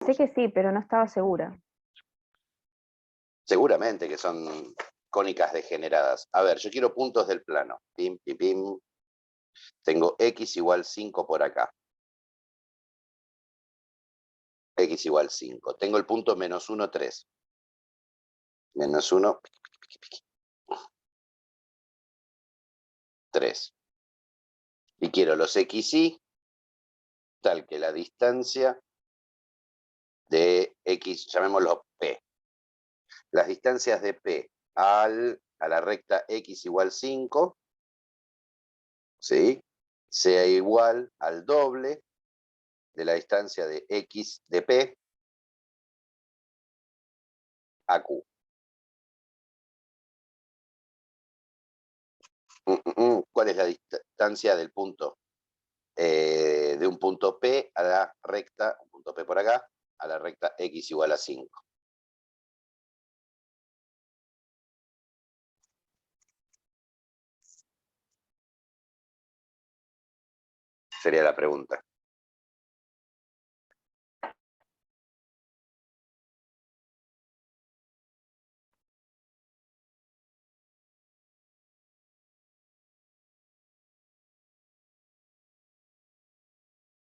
Sé que sí, pero no estaba segura. Seguramente que son cónicas degeneradas. A ver, yo quiero puntos del plano. Pim, pim, pim. Tengo x igual 5 por acá. X igual 5. Tengo el punto menos 1, 3. Menos 1, 3. Y quiero los xy tal que la distancia de x, llamémoslo P. Las distancias de P a la recta x igual 5, ¿sí? Sea igual al doble de la distancia de x de P a Q. ¿Cuál es la distancia del punto? De un punto P a la recta, un punto P por acá, a la recta x igual a 5. Sería la pregunta.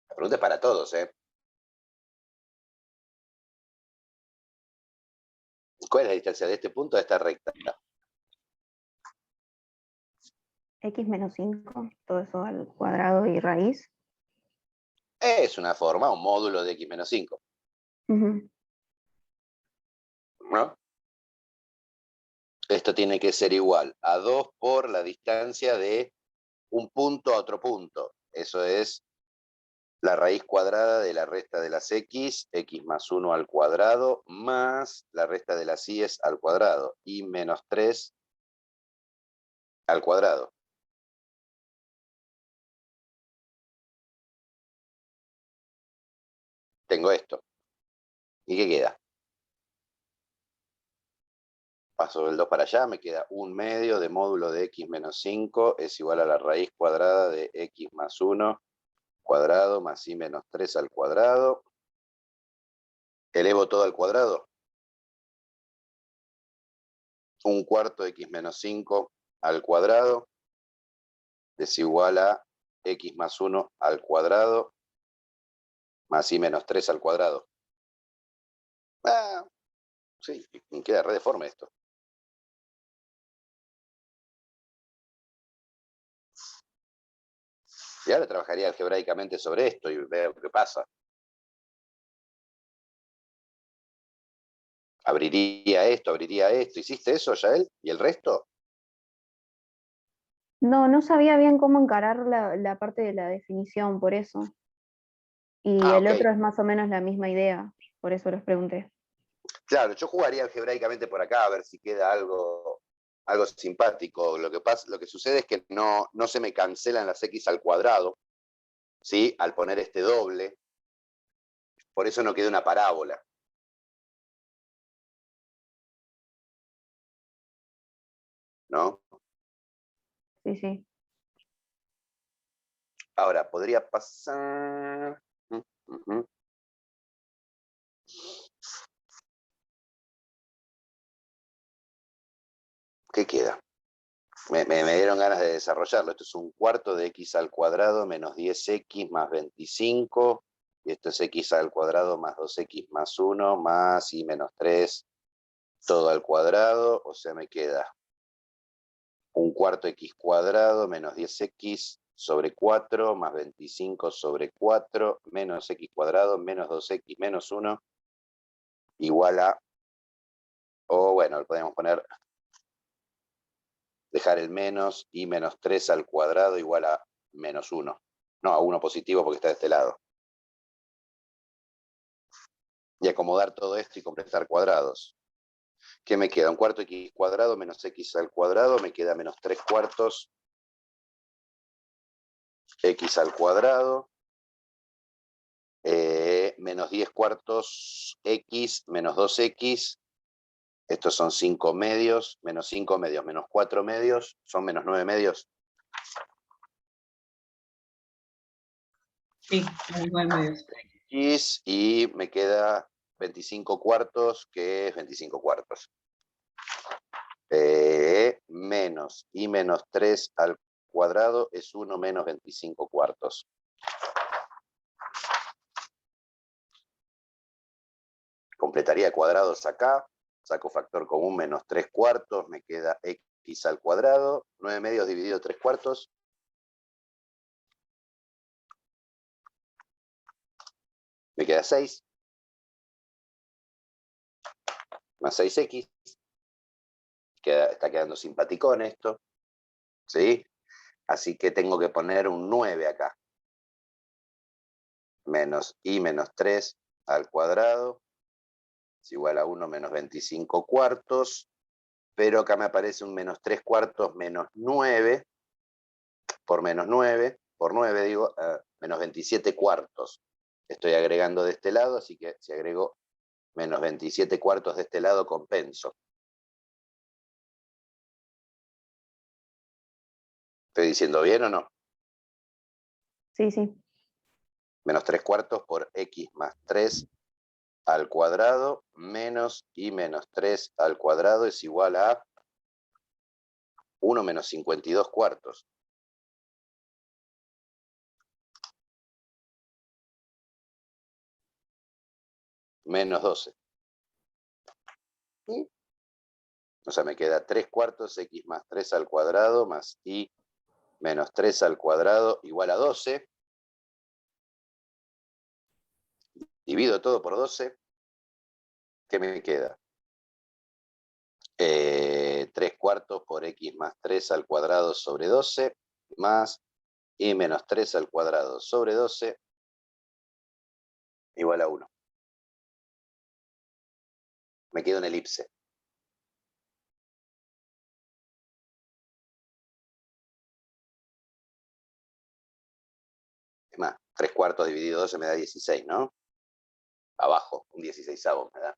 La pregunta es para todos, ¿eh? ¿Cuál es la distancia de este punto a esta recta? X menos 5, todo eso al cuadrado y raíz. Es una forma, un módulo de x menos 5. ¿No? Esto tiene que ser igual a 2 por la distancia de un punto a otro punto. Eso es la raíz cuadrada de la resta de las x más 1 al cuadrado, más la resta de las y al cuadrado, y menos 3 al cuadrado. Tengo esto. ¿Y qué queda? Paso del 2 para allá, me queda 1/2 de módulo de x menos 5 es igual a la raíz cuadrada de x más 1 cuadrado más y menos 3 al cuadrado. Elevo todo al cuadrado. 1/4 de x menos 5 al cuadrado es igual a x más 1 al cuadrado más y menos 3 al cuadrado. Ah, sí, me queda re deforme esto. Y ahora trabajaría algebraicamente sobre esto y veo qué pasa. Abriría esto. ¿Hiciste eso, Yael? ¿Y el resto? No, no sabía bien cómo encarar la parte de la definición, por eso. Y Ah, el ok. otro es más o menos la misma idea, por eso los pregunté. Claro, yo jugaría algebraicamente por acá a ver si queda algo simpático. Lo que sucede es que no se me cancelan las x al cuadrado, ¿sí? Al poner este doble. Por eso no queda una parábola. ¿No? Sí, sí. Ahora, podría pasar... ¿Qué queda? Me dieron ganas de desarrollarlo. Esto es 1/4 de x al cuadrado menos 10x más 25. Y esto es x al cuadrado más 2x más 1 más y menos 3 todo al cuadrado. O sea, me queda 1/4 x cuadrado menos 10x sobre 4 más 25 sobre 4 menos x cuadrado menos 2x menos 1 igual a... O bueno, lo podemos poner... Dejar el menos y menos 3 al cuadrado igual a menos 1. No, a 1 positivo porque está de este lado. Y acomodar todo esto y completar cuadrados. ¿Qué me queda? 1/4 x cuadrado menos x al cuadrado. Me queda menos 3/4 x al cuadrado. Menos 10/4 x menos 2x. Estos son 5 medios. Menos 5 medios menos 4 medios. Son menos 9 medios. Sí, menos 9 medios. X y me queda 25 cuartos, que es 25 cuartos. Menos y menos 3 al cuadrado es 1 menos 25 cuartos. Completaría cuadrados acá, saco factor común menos 3 cuartos, me queda X al cuadrado, 9 medios dividido 3 cuartos. Me queda 6. Más 6X. Está quedando simpaticón esto. ¿Sí? Así que tengo que poner un 9 acá. Menos y menos 3 al cuadrado es igual a 1 menos 25 cuartos. Pero acá me aparece un menos 3 cuartos menos 9. Por menos 9. Por 9 digo, menos 27 cuartos. Estoy agregando de este lado, así que si agrego menos 27 cuartos de este lado, compenso. ¿Estoy diciendo bien o no? Sí, sí. Menos 3 cuartos por X más 3 al cuadrado, menos y menos 3 al cuadrado es igual a 1 menos 52 cuartos. Menos 12. O sea, me queda 3 cuartos X más 3 al cuadrado más Y menos 3 al cuadrado igual a 12. Divido todo por 12. ¿Qué me queda? 3 cuartos por X más 3 al cuadrado sobre 12 más Y menos 3 al cuadrado sobre 12 igual a 1. Me queda una elipse. Es más, 3 cuartos dividido 12 me da 16, ¿no? Abajo, un 16avo me da.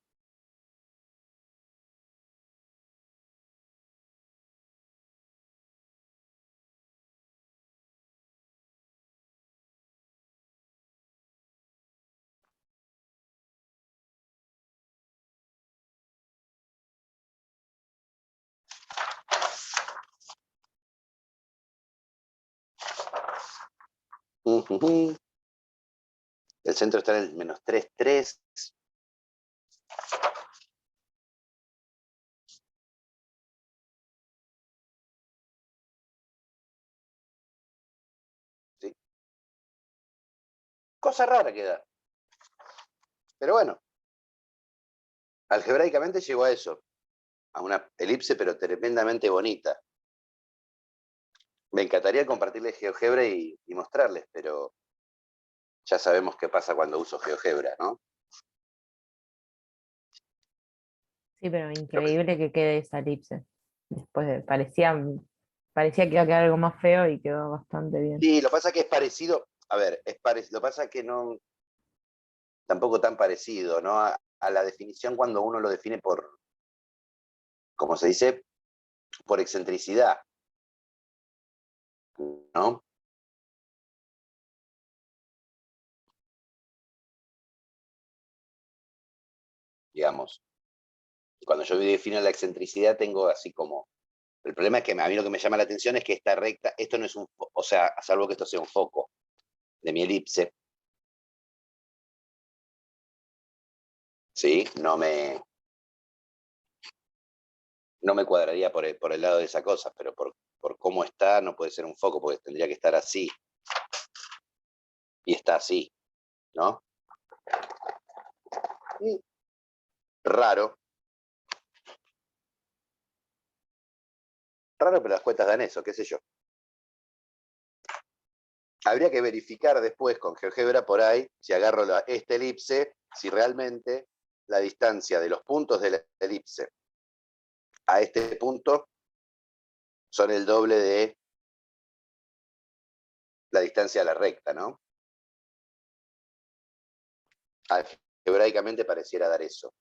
El centro está en el menos 3, 3. ¿Sí? Cosa rara queda. Pero bueno, algebraicamente llegó a eso. A una elipse, pero tremendamente bonita. Me encantaría compartirles GeoGebra y mostrarles, pero ya sabemos qué pasa cuando uso GeoGebra, ¿no? Sí, pero increíble que quede esa elipse. Después parecía que iba a quedar algo más feo y quedó bastante bien. Sí, lo que pasa es que es parecido, a ver, lo que pasa es que no, tampoco tan parecido, ¿no? A la definición cuando uno lo define por, como se dice, por excentricidad, ¿no? Digamos, cuando yo defino la excentricidad tengo así como, el problema es que a mí lo que me llama la atención es que esta recta, esto no es un, o sea, salvo que esto sea un foco de mi elipse, ¿sí? No me cuadraría por el lado de esa cosa, pero por cómo está no puede ser un foco, porque tendría que estar así. Y está así, ¿no? Y raro. Raro, pero las cuentas dan eso, qué sé yo. Habría que verificar después con GeoGebra por ahí, si agarro esta elipse, si realmente la distancia de los puntos de la elipse a este punto son el doble de la distancia a la recta, ¿no? Algebraicamente pareciera dar eso.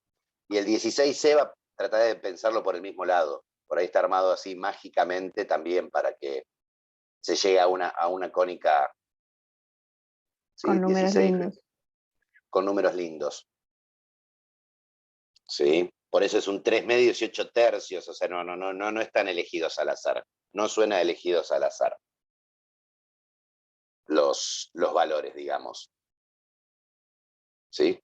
Y el 16C va a tratar de pensarlo por el mismo lado. Por ahí está armado así mágicamente también para que se llegue a una cónica. ¿Sí? Con números 16. lindos. con números lindos. ¿Sí? Por eso es un 3 medios y 8 tercios, o sea, no están elegidos al azar. No suena elegidos al azar los valores, digamos. ¿Sí?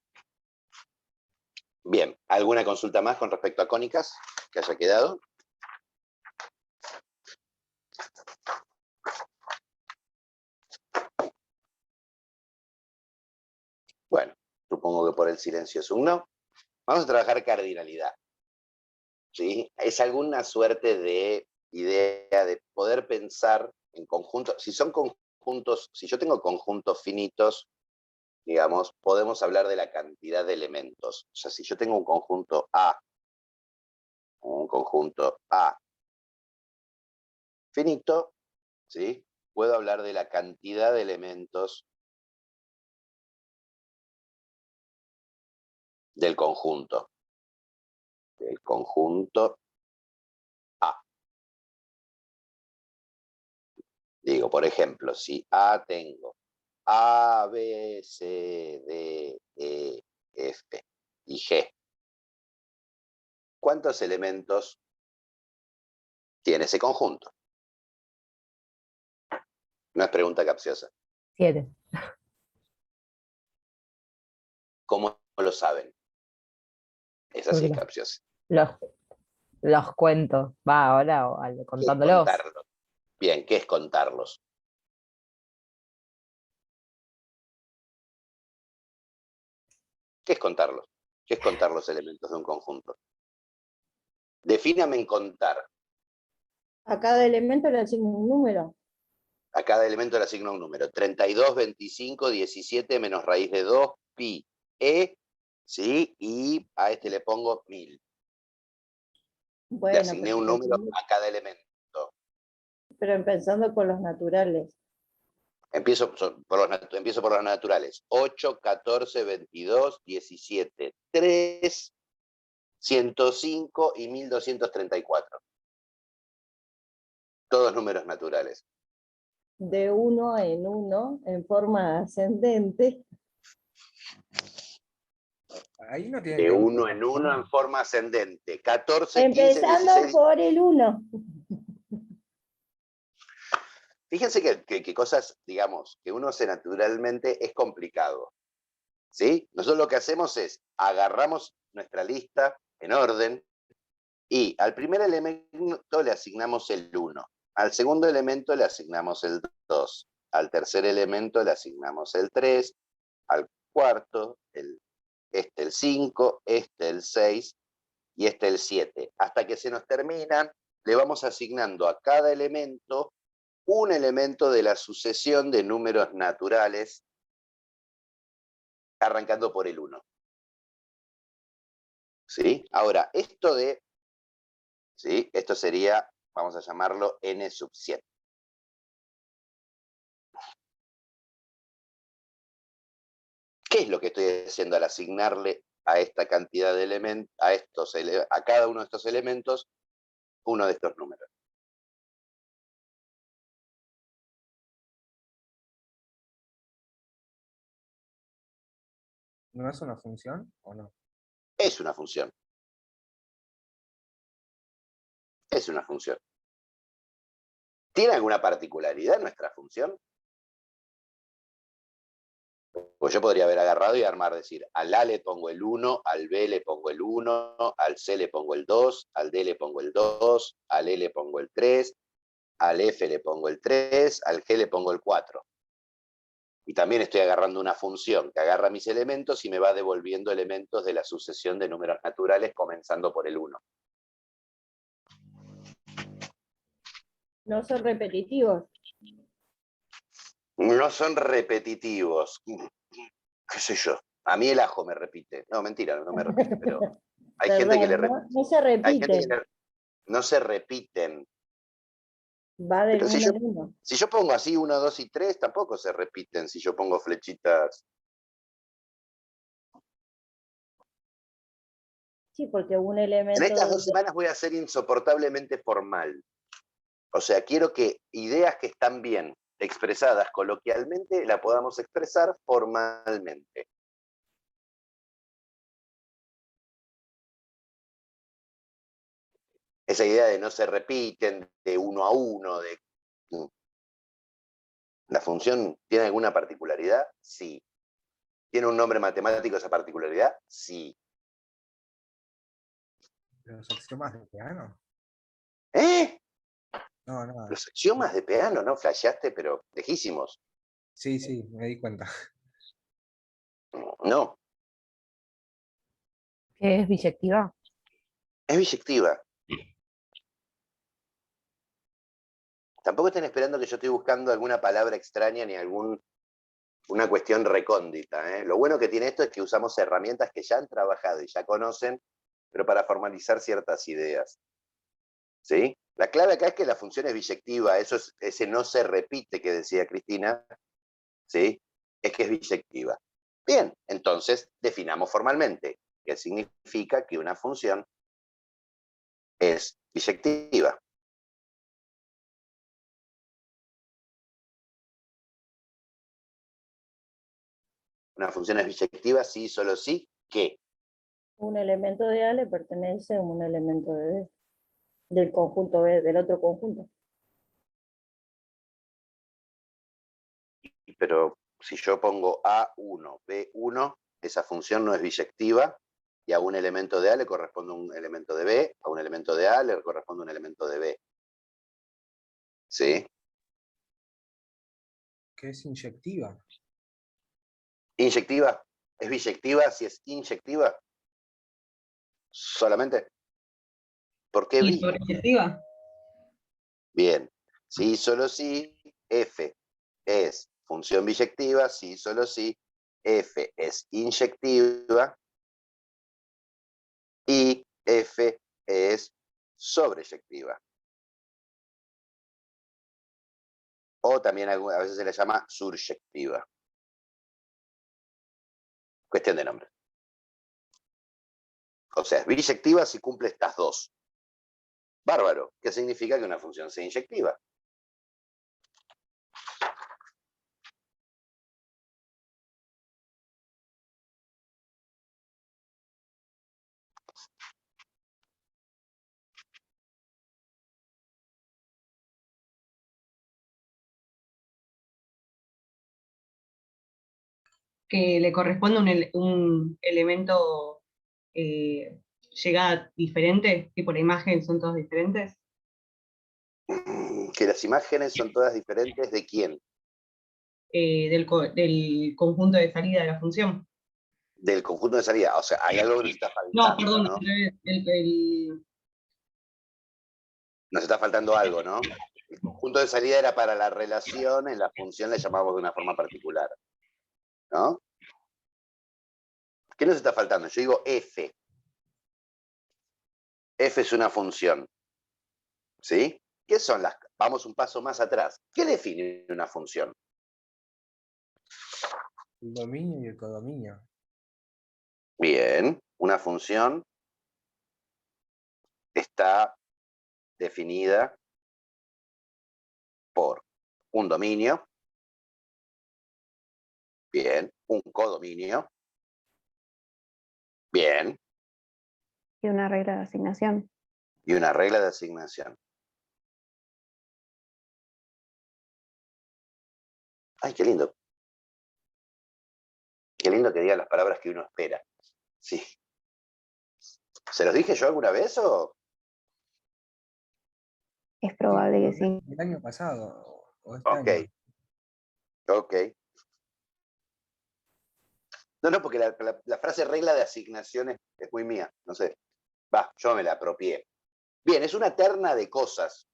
Bien, ¿alguna consulta más con respecto a cónicas que haya quedado? Bueno, supongo que por el silencio es un no. Vamos a trabajar cardinalidad. ¿Sí? Es alguna suerte de idea de poder pensar en conjuntos. Si son conjuntos, si yo tengo conjuntos finitos, digamos, podemos hablar de la cantidad de elementos. O sea, si yo tengo un conjunto A finito, ¿sí? Puedo hablar de la cantidad de elementos del conjunto. Del conjunto A. Digo, por ejemplo, si A tengo A, B, C, D, E, F y G. ¿Cuántos elementos tiene ese conjunto? No es pregunta capciosa. 7. ¿Cómo lo saben? Esa sí es capciosa. Los cuento. Va, ahora ¿Qué es contándolos. contarlos? Bien, ¿qué es contarlos? ¿Qué es contarlos? ¿Qué es contar los elementos de un conjunto? Defíname en contar. A cada elemento le asigno un número. A cada elemento le asigno un número. 32, 25, 17 menos raíz de 2, pi, e, ¿sí? Y a este le pongo 1000. Le Bueno, asigné un número a cada elemento. pero empezando por los naturales. Empiezo por los naturales. 8, 14, 22, 17, 3, 105 y 1234. Todos números naturales. De uno en forma ascendente. Ahí no tiene De que ver uno con en la uno en forma ascendente. 14, 15, Empezando 16. por el 1. Fíjense que cosas, digamos, que uno hace naturalmente es complicado. ¿Sí? Nosotros lo que hacemos es agarramos nuestra lista en orden y al primer elemento le asignamos el 1, al segundo elemento le asignamos el 2, al tercer elemento le asignamos el 3, al cuarto el 5, el 6 y el 7. Hasta que se nos terminan, le vamos asignando a cada elemento un elemento de la sucesión de números naturales, arrancando por el 1. ¿Sí? Ahora, ¿sí? Esto sería, vamos a llamarlo n sub 7. ¿Qué es lo que estoy haciendo al asignarle a esta cantidad de elementos, a cada uno de estos elementos, uno de estos números? ¿No es una función o no? Es una función. Es una función. ¿Tiene alguna particularidad nuestra función? Pues yo podría haber agarrado y armar, decir, al A le pongo el 1, al B le pongo el 1, al C le pongo el 2, al D le pongo el 2, al E le pongo el 3, al F le pongo el 3, al G le pongo el 4. Y también estoy agarrando una función que agarra mis elementos y me va devolviendo elementos de la sucesión de números naturales comenzando por el 1. No son repetitivos. No son repetitivos. ¿Qué sé yo? A mí el ajo me repite. No, mentira, no me repite, pero hay gente que le repite. No se Hay gente repiten. que no se repiten. Va del Pero 1 al 1. si yo pongo así 1, 2 y 3, tampoco se repiten si yo pongo flechitas. Sí, porque un En elemento estas 2 semanas voy a ser insoportablemente formal. O sea, quiero que ideas que están bien expresadas coloquialmente la podamos expresar formalmente. Esa idea de no se repiten, de uno a uno, de... ¿La función tiene alguna particularidad? Sí. ¿Tiene un nombre matemático esa particularidad? Sí. Los axiomas de Peano. ¿Eh? No, nada. Los axiomas de Peano, ¿no? Flasheaste, pero lejísimos. Sí, sí, me di cuenta. No, ¿Qué es biyectiva? es biyectiva. Tampoco estén esperando que yo estoy buscando alguna palabra extraña ni una cuestión recóndita, ¿eh? Lo bueno que tiene esto es que usamos herramientas que ya han trabajado y ya conocen, pero para formalizar ciertas ideas. ¿Sí? La clave acá es que la función es biyectiva, eso es, ese no se repite que decía Cristina, ¿sí? Es que es biyectiva. Bien, entonces definamos formalmente qué significa que una función es biyectiva. Una función es biyectiva sí, solo sí, ¿qué? Un elemento de A le pertenece a un elemento de B, del conjunto B, del otro conjunto. Pero si yo pongo A1, B1, esa función no es biyectiva, y a un elemento de A le corresponde un elemento de B, a un elemento de A le corresponde un elemento de B. ¿Sí? Que es inyectiva. ¿Inyectiva? ¿Es biyectiva si es inyectiva? ¿Solamente? ¿Por qué Y bi? sobreyetiva. Bien. Sí, solo sí, F es función biyectiva, sí, solo sí, F es inyectiva y F es sobreyectiva. O también a veces se le llama suryectiva. Cuestión de nombre. O sea, es biyectiva si cumple estas dos. Bárbaro. ¿Qué significa que una función sea inyectiva? Que le corresponde un elemento llegada diferente, tipo la imagen son todos diferentes, Que las imágenes son todas diferentes de quién. del conjunto de salida de la función. Del conjunto de salida. O sea, hay algo que nos está No, faltando, perdón, ¿no? el- Nos está faltando algo, ¿no? El conjunto de salida era para la relación, en la función le llamamos de una forma particular, ¿no? ¿Qué nos está faltando? Yo digo F. F es una función, ¿sí? ¿Qué son las? Vamos un paso más atrás. ¿Qué define una función? El dominio y el codominio. Bien, una función está definida por un dominio, bien, un codominio, bien, Y una regla de asignación. y una regla de asignación. Ay, qué lindo. Qué lindo que diga las palabras que uno espera. Sí. ¿Se los dije yo alguna vez o? Es probable que sí. El año pasado o este Ok, año. ok. No, porque la frase regla de asignación es muy mía. No sé. Va, yo me la apropié. Bien, es una terna de cosas.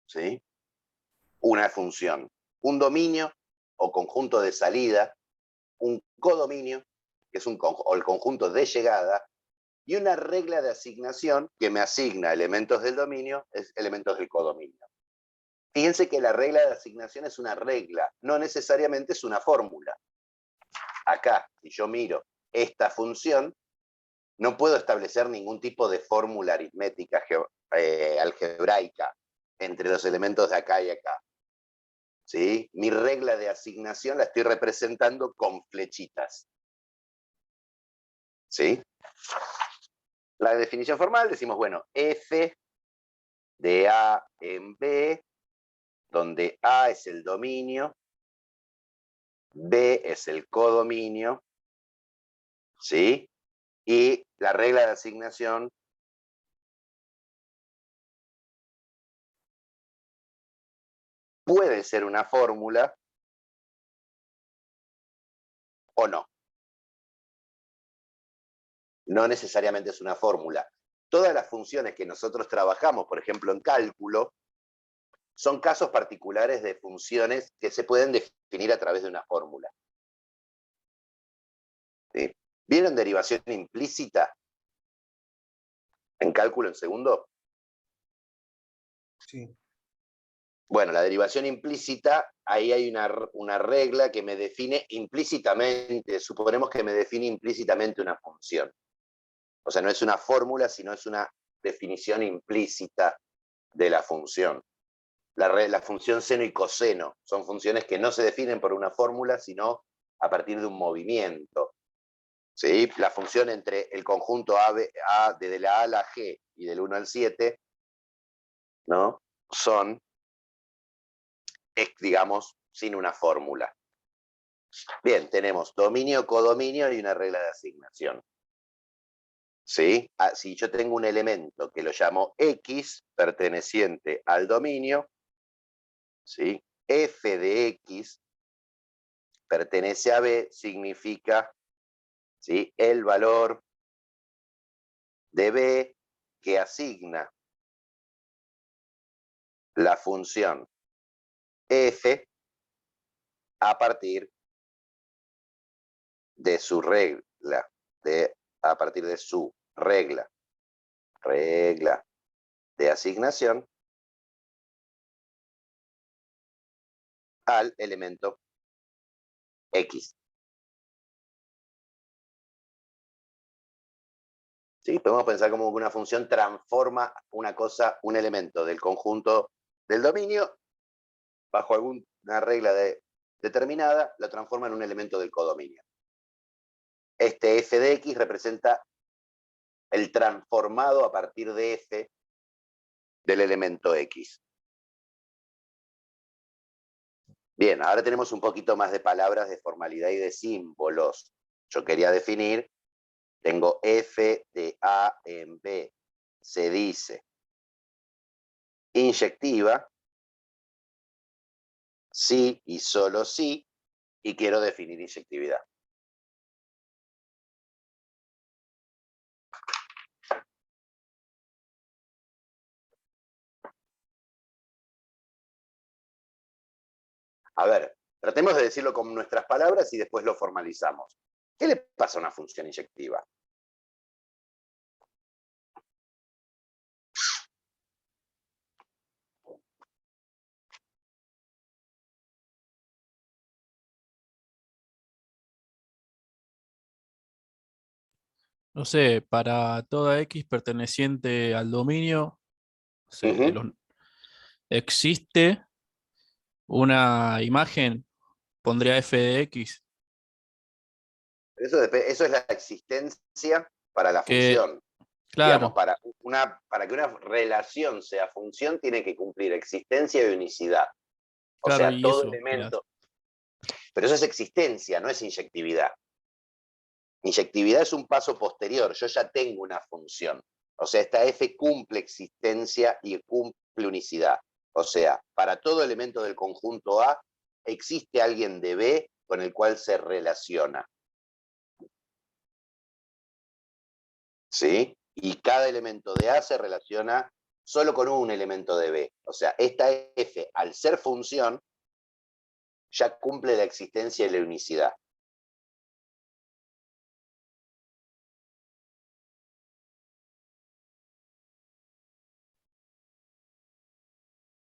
¿Sí? Una función. Un dominio o conjunto de salida. Un codominio, que es o el conjunto de llegada. Y una regla de asignación que me asigna elementos del dominio, es elementos del codominio. Fíjense que la regla de asignación es una regla, no necesariamente es una fórmula. Acá, si yo miro esta función, no puedo establecer ningún tipo de fórmula aritmética algebraica entre los elementos de acá y acá. ¿Sí? Mi regla de asignación la estoy representando con flechitas. ¿Sí? La definición formal decimos, bueno, F de A en B, donde A es el dominio, B es el codominio, ¿sí? Y la regla de asignación puede ser una fórmula o no. No necesariamente es una fórmula. Todas las funciones que nosotros trabajamos, por ejemplo, en cálculo, son casos particulares de funciones que se pueden definir a través de una fórmula. ¿Sí? ¿Vieron derivación implícita en cálculo en segundo? Sí. Bueno, la derivación implícita, ahí hay una regla que me define implícitamente, suponemos que me define implícitamente una función. O sea, no es una fórmula, sino es una definición implícita de la función. La función seno y coseno son funciones que no se definen por una fórmula, sino a partir de un movimiento. ¿Sí? La función entre el conjunto A desde la A a la G y del 1 al 7, ¿no? Son, digamos, sin una fórmula. Bien, tenemos dominio, codominio y una regla de asignación. ¿Sí? Si yo tengo un elemento que lo llamo X, perteneciente al dominio, ¿sí? F de X pertenece a B, significa, ¿sí?, el valor de B que asigna la función F a partir de su regla, a partir de su regla de asignación al elemento X. ¿Sí? Podemos pensar como que una función transforma una cosa, un elemento del conjunto del dominio, bajo alguna regla determinada, la transforma en un elemento del codominio. Este f de x representa el transformado a partir de f del elemento x. Bien, ahora tenemos un poquito más de palabras de formalidad y de símbolos. Yo quería definir, tengo f de a en b, se dice inyectiva, sí y solo sí, y quiero definir inyectividad. A ver, tratemos de decirlo con nuestras palabras y después lo formalizamos. ¿Qué le pasa a una función inyectiva? No sé, para toda X perteneciente al dominio, no sé, existe una imagen, pondría f de x, Eso es la existencia para la que, función. Digamos, claro, para que una relación sea función, tiene que cumplir existencia y unicidad. O claro, sea, y todo eso, elemento. Pero eso es existencia, no es inyectividad. Inyectividad es un paso posterior. Yo ya tengo una función. O sea, esta F cumple existencia y cumple unicidad. O sea, para todo elemento del conjunto A, existe alguien de B con el cual se relaciona. ¿Sí? Y cada elemento de A se relaciona solo con un elemento de B. O sea, esta F, al ser función, ya cumple la existencia y la unicidad.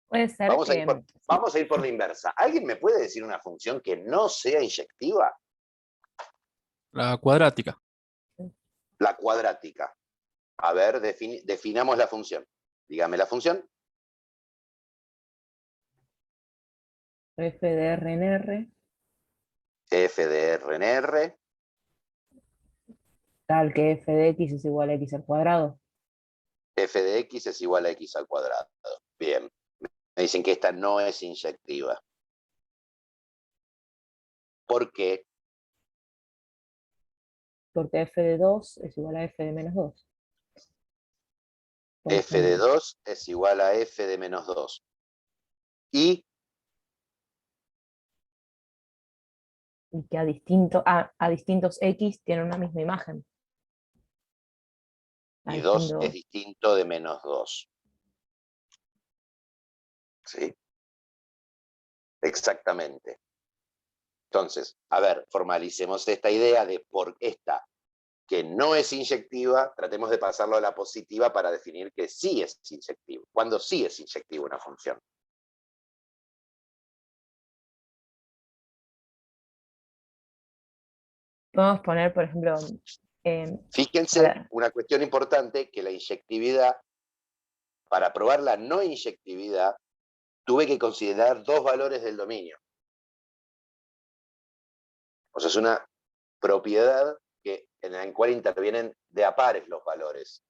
Puede ser que Vamos a ir por la inversa. ¿Alguien me puede decir una función que no sea inyectiva? la cuadrática. La cuadrática. A ver, definamos la función. Dígame la función. f de r en r, F de R en R. tal que f de x es igual a x al cuadrado. f de x es igual a x al cuadrado. Bien. Me dicen que esta no es inyectiva. ¿Por qué? Porque f de 2 es igual a f de menos 2. Por F de ejemplo. 2 es igual a f de menos 2. Y Y que a distintos x tienen una misma imagen. A 2 es distintos- distinto de menos 2. ¿Sí? Exactamente. Entonces, a ver, formalicemos esta idea de por esta que no es inyectiva, tratemos de pasarlo a la positiva para definir que sí es inyectivo. Cuando sí es inyectiva una función. Podemos poner, por ejemplo, Fíjense, para- una cuestión importante, que la inyectividad, para probar la no inyectividad, tuve que considerar dos valores del dominio. O sea, es una propiedad en la cual intervienen de a pares los valores.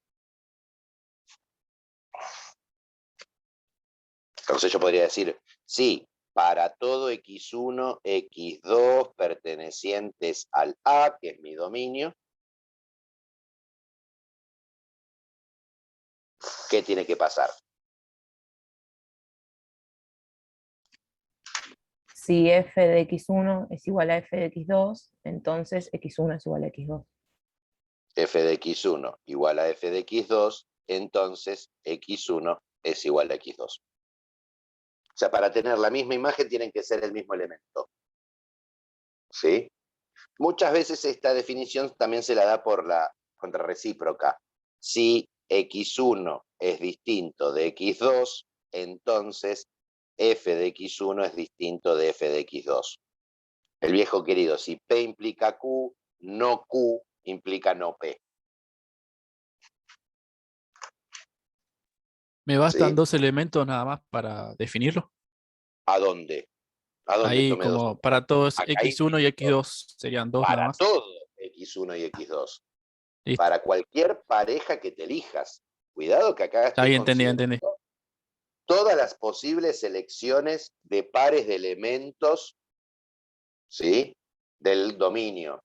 Entonces yo podría decir, sí, para todo x1, x2 pertenecientes al A, que es mi dominio, ¿qué tiene que pasar? si f de x1 es igual a f de x2, entonces x1 es igual a x2. F de x1 igual a f de x2, entonces x1 es igual a x2. O sea, para tener la misma imagen tienen que ser el mismo elemento. ¿Sí? Muchas veces esta definición también se la da por la contrarrecíproca. Si x1 es distinto de x2, entonces f de x1 es distinto de f de x2. El viejo querido, si P implica Q, no Q implica no P. Me bastan ¿Sí? 2 elementos nada más para definirlo. ¿A dónde? ¿A dónde Ahí tomé dos? como para todos Acá x1 y insisto, x2 serían 2 nada para más. todo x1 y x2. Listo. Para cualquier pareja que te elijas. Cuidado que acá Está estoy bien, entendí, considerando entendí. todas las posibles selecciones de pares de elementos, ¿sí?, del dominio.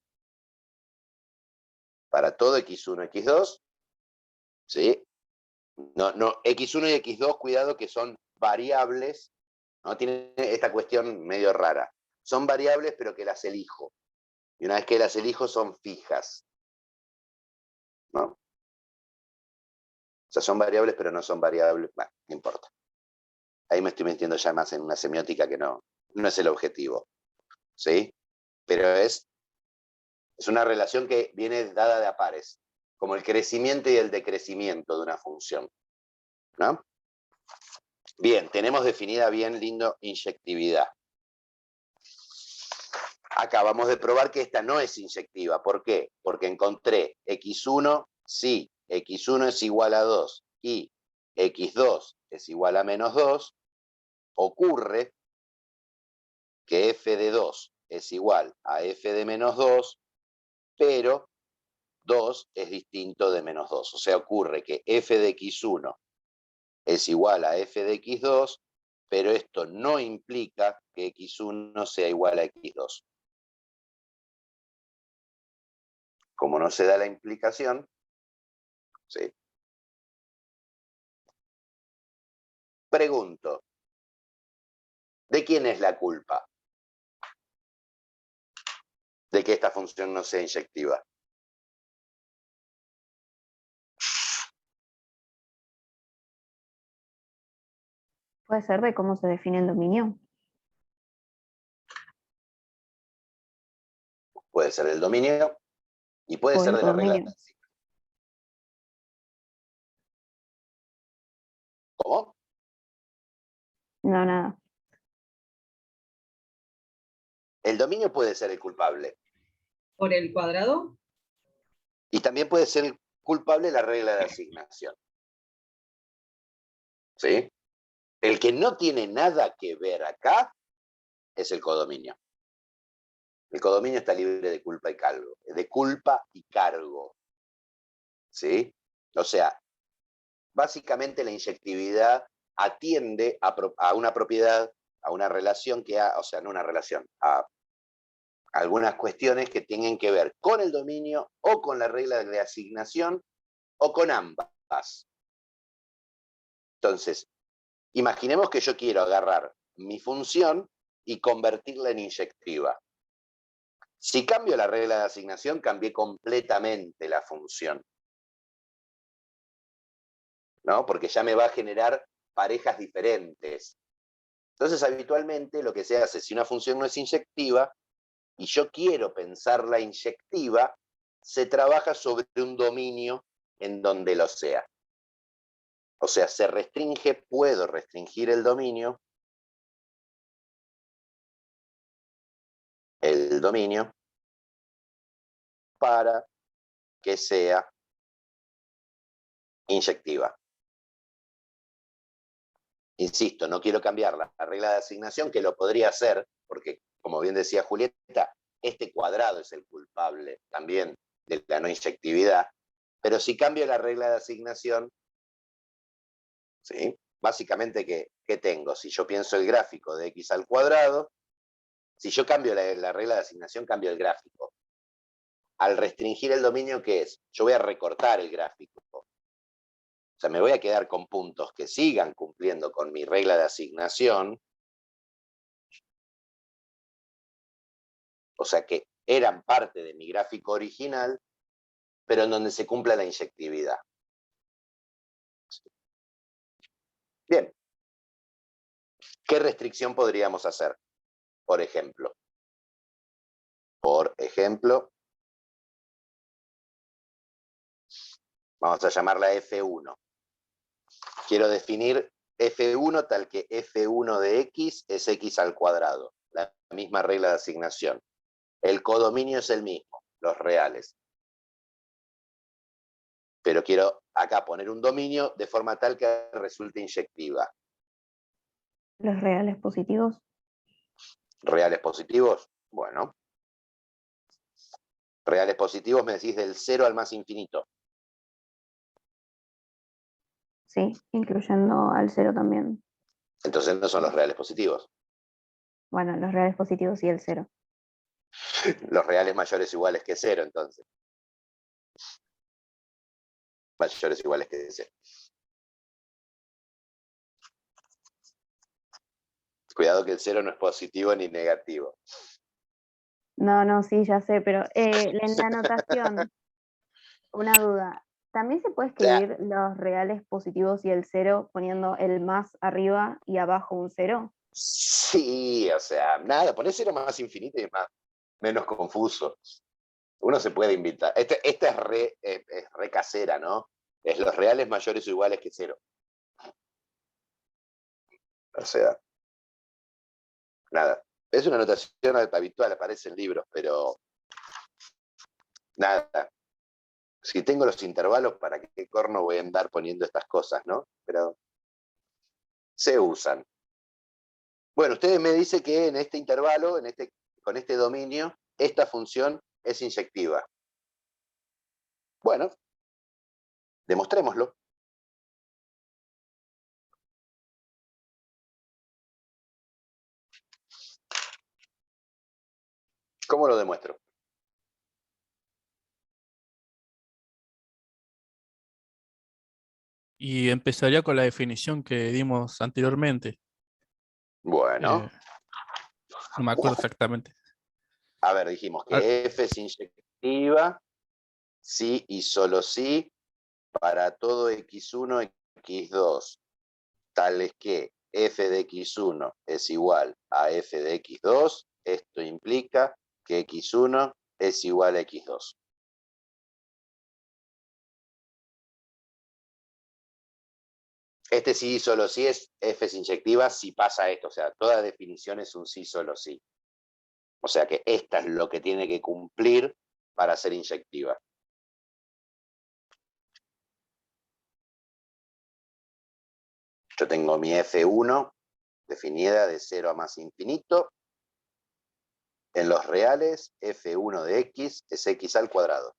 Para todo x1, x2, ¿sí? No, x1 y x2, cuidado que son variables, ¿no? Tiene esta cuestión medio rara. Son variables, pero que las elijo. Y una vez que las elijo, son fijas, ¿no? O sea, son variables, pero no son variables. Bueno, no importa. Ahí me estoy metiendo ya más en una semiótica que no es el objetivo, ¿sí? Pero es una relación que viene dada de a pares, como el crecimiento y el decrecimiento de una función, ¿no? Bien, tenemos definida bien lindo inyectividad. Acabamos de probar que esta no es inyectiva. ¿Por qué? Porque encontré x1, sí, x1 es igual a 2 y x2 es igual a menos 2, ocurre que f de 2 es igual a f de menos 2, pero 2 es distinto de menos 2. O sea, ocurre que f de x1 es igual a f de x2, pero esto no implica que x1 sea igual a x2. Como no se da la implicación, ¿sí? Pregunto, ¿de quién es la culpa de que esta función no sea inyectiva? Puede ser de cómo se define el dominio. Puede ser el dominio y puede O ser el de la regla de codominio. Taylor. ¿Cómo? No, nada. El dominio puede ser el culpable. ¿Por el cuadrado? Y también puede ser el culpable la regla de asignación. ¿Sí? El que no tiene nada que ver acá es el codominio. El codominio está libre de culpa y cargo. De culpa y cargo. ¿Sí? O sea, básicamente la inyectividad atiende a una propiedad, a una relación o sea, no una relación, a algunas cuestiones que tienen que ver con el dominio o con la regla de asignación o con ambas. Entonces, imaginemos que yo quiero agarrar mi función y convertirla en inyectiva. Si cambio la regla de asignación, cambié completamente la función, ¿no? Porque ya me va a generar parejas diferentes. Entonces, habitualmente lo que se hace, si una función no es inyectiva, y yo quiero pensarla inyectiva, se trabaja sobre un dominio en donde lo sea. O sea, se restringe, puedo restringir el dominio, para que sea inyectiva. Insisto, no quiero cambiar la regla de asignación, que lo podría hacer, porque, como bien decía Julieta, este cuadrado es el culpable también de la no inyectividad, pero si cambio la regla de asignación, ¿sí? Básicamente, ¿qué tengo? Si yo pienso el gráfico de x al cuadrado, si yo cambio la regla de asignación, cambio el gráfico. Al restringir el dominio, ¿qué es? Yo voy a recortar el gráfico. O sea, me voy a quedar con puntos que sigan cumpliendo con mi regla de asignación, o sea, que eran parte de mi gráfico original, pero en donde se cumpla la inyectividad. Bien. ¿Qué restricción podríamos hacer? Por ejemplo, vamos a llamarla F1. Quiero definir F1 tal que F1 de X es X al cuadrado, la misma regla de asignación. El codominio es el mismo, los reales. Pero quiero acá poner un dominio de forma tal que resulte inyectiva. Los reales positivos. ¿Reales positivos? Bueno. Reales positivos me decís del 0 al más infinito. Sí, incluyendo al 0 también. Entonces no son los reales positivos. Bueno, los reales positivos y el 0. Los reales mayores o iguales que 0, entonces. Mayores o iguales que 0. Cuidado que el 0 no es positivo ni negativo. No, sí, ya sé, pero en la anotación, una duda. ¿También se puede escribir los reales positivos y el 0 poniendo el más arriba y abajo un 0? Sí, o sea, nada, ponés 0 más infinito y es menos confuso. Uno se puede inventar. Esta es re casera, ¿no? Es los reales mayores o iguales que 0. O sea, nada. Es una notación habitual, aparece en libros, pero nada. Si tengo los intervalos, ¿para qué corno voy a andar poniendo estas cosas, no? Pero se usan. Bueno, ustedes me dicen que en este intervalo, con este dominio, esta función es inyectiva. Bueno, demostrémoslo. ¿Cómo lo demuestro? Y empezaría con la definición que dimos anteriormente. Bueno, No me acuerdo exactamente. a ver, dijimos Ah, que F es inyectiva, sí y solo sí, para todo x1, x2, tales que f de x1 es igual a f de x2, esto implica que x1 es igual a x2. Este sí y solo sí es f es inyectiva si pasa esto, o sea, toda definición es un sí solo sí. O sea que esta es lo que tiene que cumplir para ser inyectiva. Yo tengo mi F1 definida de 0 a más infinito. En los reales, F1 de X es X al cuadrado.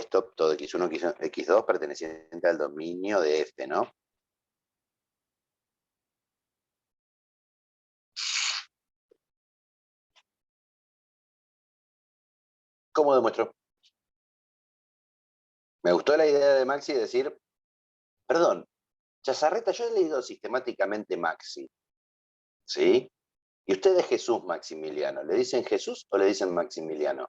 esto, todo x1, x2 perteneciente al dominio de F, ¿no? ¿Cómo demuestro? Me gustó la idea de Maxi de decir, perdón, Chazarreta, yo he leído sistemáticamente Maxi, ¿sí? Y usted es Jesús Maximiliano. ¿Le dicen Jesús o le dicen Maximiliano?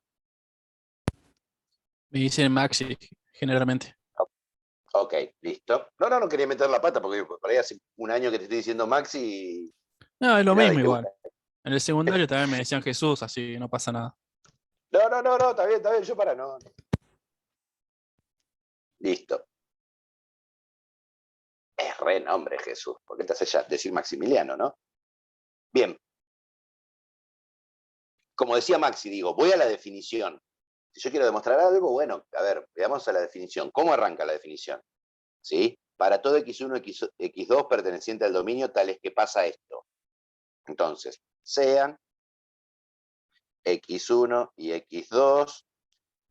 Me dicen Maxi, generalmente. Ok, listo. No quería meter la pata porque por ahí hace un año que te estoy diciendo Maxi No, es y lo nada, mismo y te igual. gusta. En el secundario también me decían Jesús, así no pasa nada. No, está bien, yo para no. Listo. Es re nombre Jesús, porque te hace ya decir Maximiliano, ¿no? Bien. Como decía Maxi, digo, voy a la definición. Si yo quiero demostrar algo, bueno, a ver, veamos a la definición. ¿Cómo arranca la definición? ¿Sí? Para todo x1, x2 perteneciente al dominio, tal es que pasa esto. Entonces, sean x1 y x2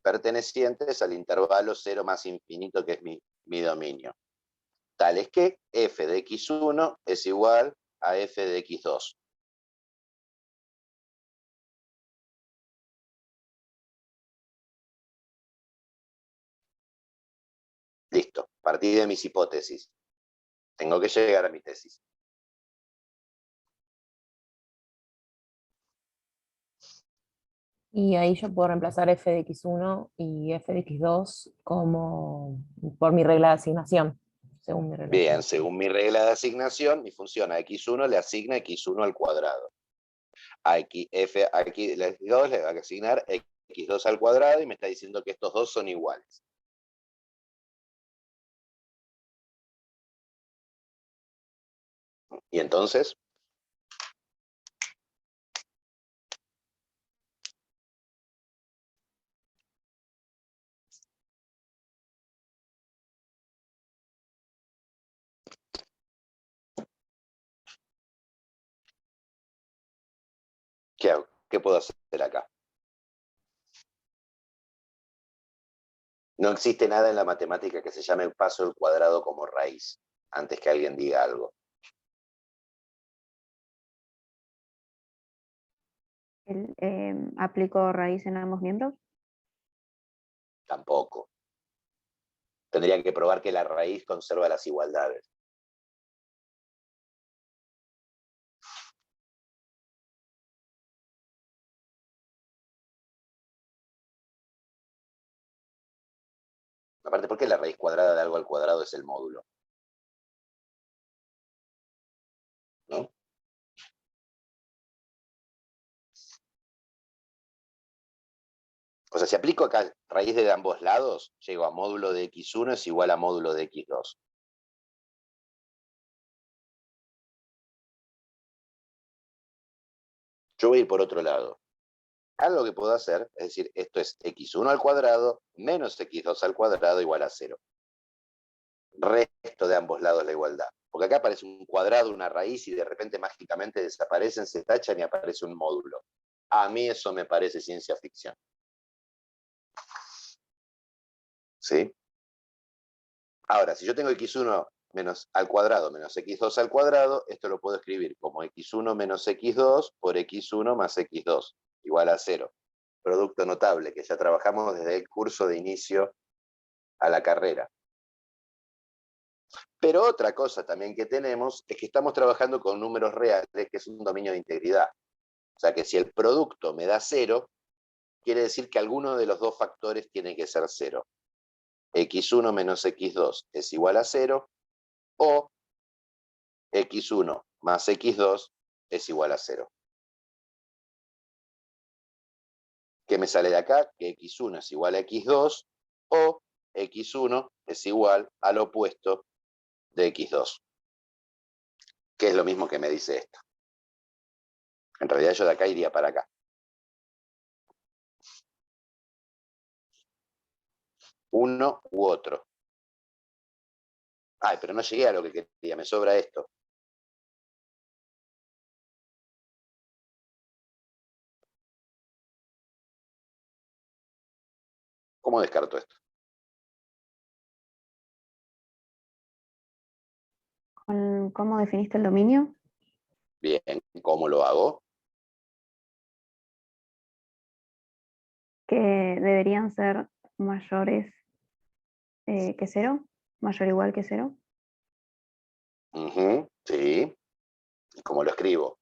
pertenecientes al intervalo 0 más infinito que es mi dominio. Tal es que f de x1 es igual a f de x2. Listo, partí de mis hipótesis. Tengo que llegar a mi tesis. Y ahí yo puedo reemplazar f de x1 y f de x2 como por mi regla de asignación, según mi regla de Bien, asignación. según mi regla de asignación, mi función a x1 le asigna x1 al cuadrado. A x2 le va a asignar x2 al cuadrado y me está diciendo que estos dos son iguales. Y entonces, ¿qué hago? ¿Qué puedo hacer acá? No existe nada en la matemática que se llame paso al cuadrado como raíz, antes que alguien diga algo. ¿Aplico raíz en ambos miembros? Tampoco. Tendría que probar que la raíz conserva las igualdades. Aparte, ¿por qué la raíz cuadrada de algo al cuadrado es el módulo? ¿No? O sea, si aplico acá raíz de ambos lados, llego a módulo de x1 es igual a módulo de x2. Yo voy a ir por otro lado. Algo que puedo hacer, es decir, esto es x1 al cuadrado menos x2 al cuadrado igual a 0. Resto de ambos lados la igualdad. Porque acá aparece un cuadrado, una raíz, y de repente mágicamente desaparecen, se tachan y aparece un módulo. A mí eso me parece ciencia ficción. ¿Sí? Ahora, si yo tengo x1 menos al cuadrado menos x2 al cuadrado, esto lo puedo escribir como x1 menos x2 por x1 más x2, igual a 0. Producto notable, que ya trabajamos desde el curso de inicio a la carrera. Pero otra cosa también que tenemos es que estamos trabajando con números reales, que es un dominio de integridad. O sea que si el producto me da 0, quiere decir que alguno de los dos factores tiene que ser 0. x1 menos x2 es igual a 0, o x1 más x2 es igual a 0. ¿Qué me sale de acá? Que x1 es igual a x2, o x1 es igual al opuesto de x2, que es lo mismo que me dice esto. En realidad yo de acá iría para acá. Uno u otro. Ay, pero no llegué a lo que quería, me sobra esto. ¿Cómo descarto esto? ¿Cómo definiste el dominio? Bien, ¿cómo lo hago? Que deberían ser mayores que 0, mayor o igual que 0. Ujú, sí. ¿Y cómo lo escribo?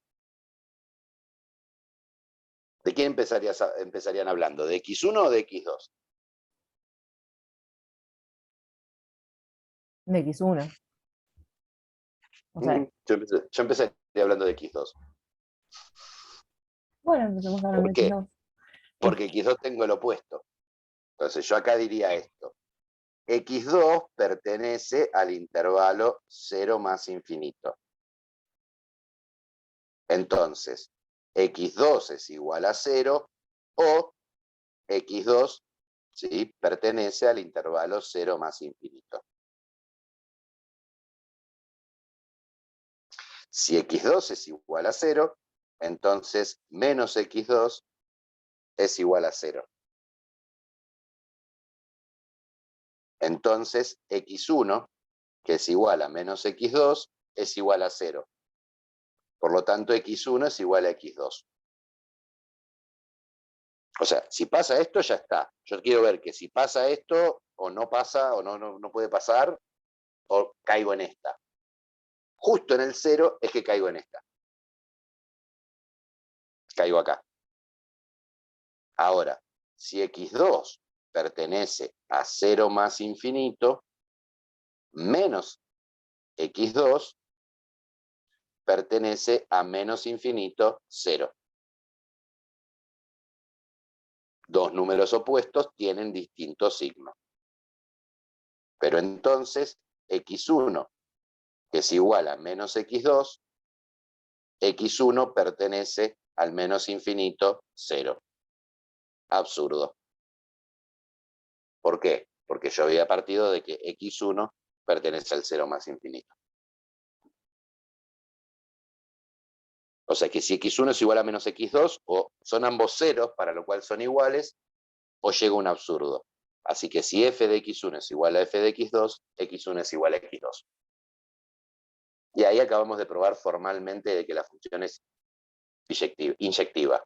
¿De qué empezarían hablando? ¿De X1 o de X2? De X1. O sea, Yo empezaría hablando de X2. bueno, empecemos hablando ¿Por de qué? X2. Porque X2 tengo el opuesto. Entonces yo acá diría esto. X2 pertenece al intervalo 0 más infinito. Entonces, X2 es igual a 0 o X2, ¿sí?, pertenece al intervalo 0 más infinito. Si X2 es igual a 0, entonces menos X2 es igual a 0. Entonces X1, que es igual a menos X2, es igual a 0. Por lo tanto, X1 es igual a X2. O sea, si pasa esto, ya está. Yo quiero ver que si pasa esto, o no pasa, o no puede pasar, o caigo en esta. Justo en el 0 es que caigo en esta. Caigo acá. Ahora, si X2 pertenece a 0 más infinito, menos X2 pertenece a menos infinito 0. Dos números opuestos tienen distintos signos. Pero entonces, X1, que es igual a menos X2, X1 pertenece al menos infinito 0. Absurdo. ¿Por qué? Porque yo había partido de que X1 pertenece al 0 más infinito. O sea que si X1 es igual a menos X2, o son ambos ceros, para lo cual son iguales, o llega un absurdo. Así que si f de X1 es igual a f de X2, X1 es igual a X2. Y ahí acabamos de probar formalmente de que la función es inyectiva.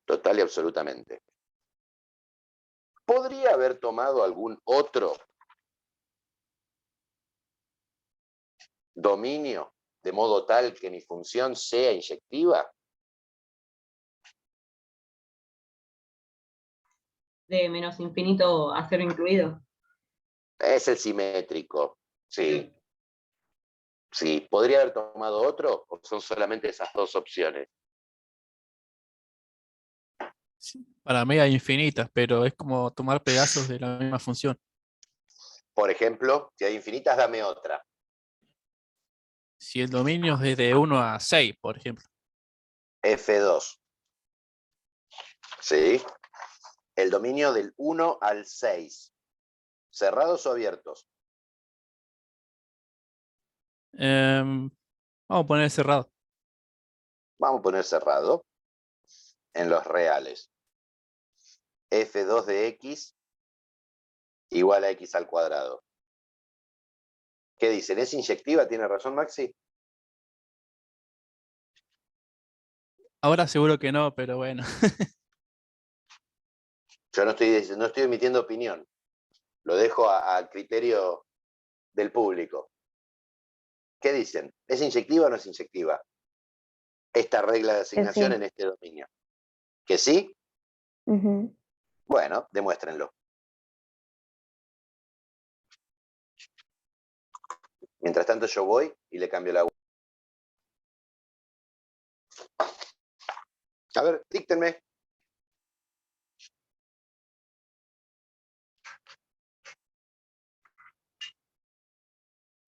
Total y absolutamente. ¿Podría haber tomado algún otro dominio de modo tal que mi función sea inyectiva? De menos infinito a 0 incluido. Es el simétrico, sí. Sí, ¿podría haber tomado otro o son solamente esas dos opciones? Sí, para mí hay infinitas, pero es como tomar pedazos de la misma función. Por ejemplo, si hay infinitas, dame otra. Si el dominio es de 1 a 6, por ejemplo. F2. ¿Sí? El dominio del 1 al 6. ¿Cerrados o abiertos? Vamos a poner cerrado. Vamos a poner cerrado. En los reales. F2 de X igual a X al cuadrado. ¿Qué dicen? ¿Es inyectiva? ¿Tiene razón Maxi? Ahora seguro que no, pero bueno. Yo no estoy emitiendo opinión. Lo dejo al criterio del público. ¿Qué dicen? ¿Es inyectiva o no es inyectiva esta regla de asignación sí. en este dominio? ¿Que sí? Ujú. Bueno, demuéstrenlo. Mientras tanto yo voy y le cambio la web. A ver, díctenme.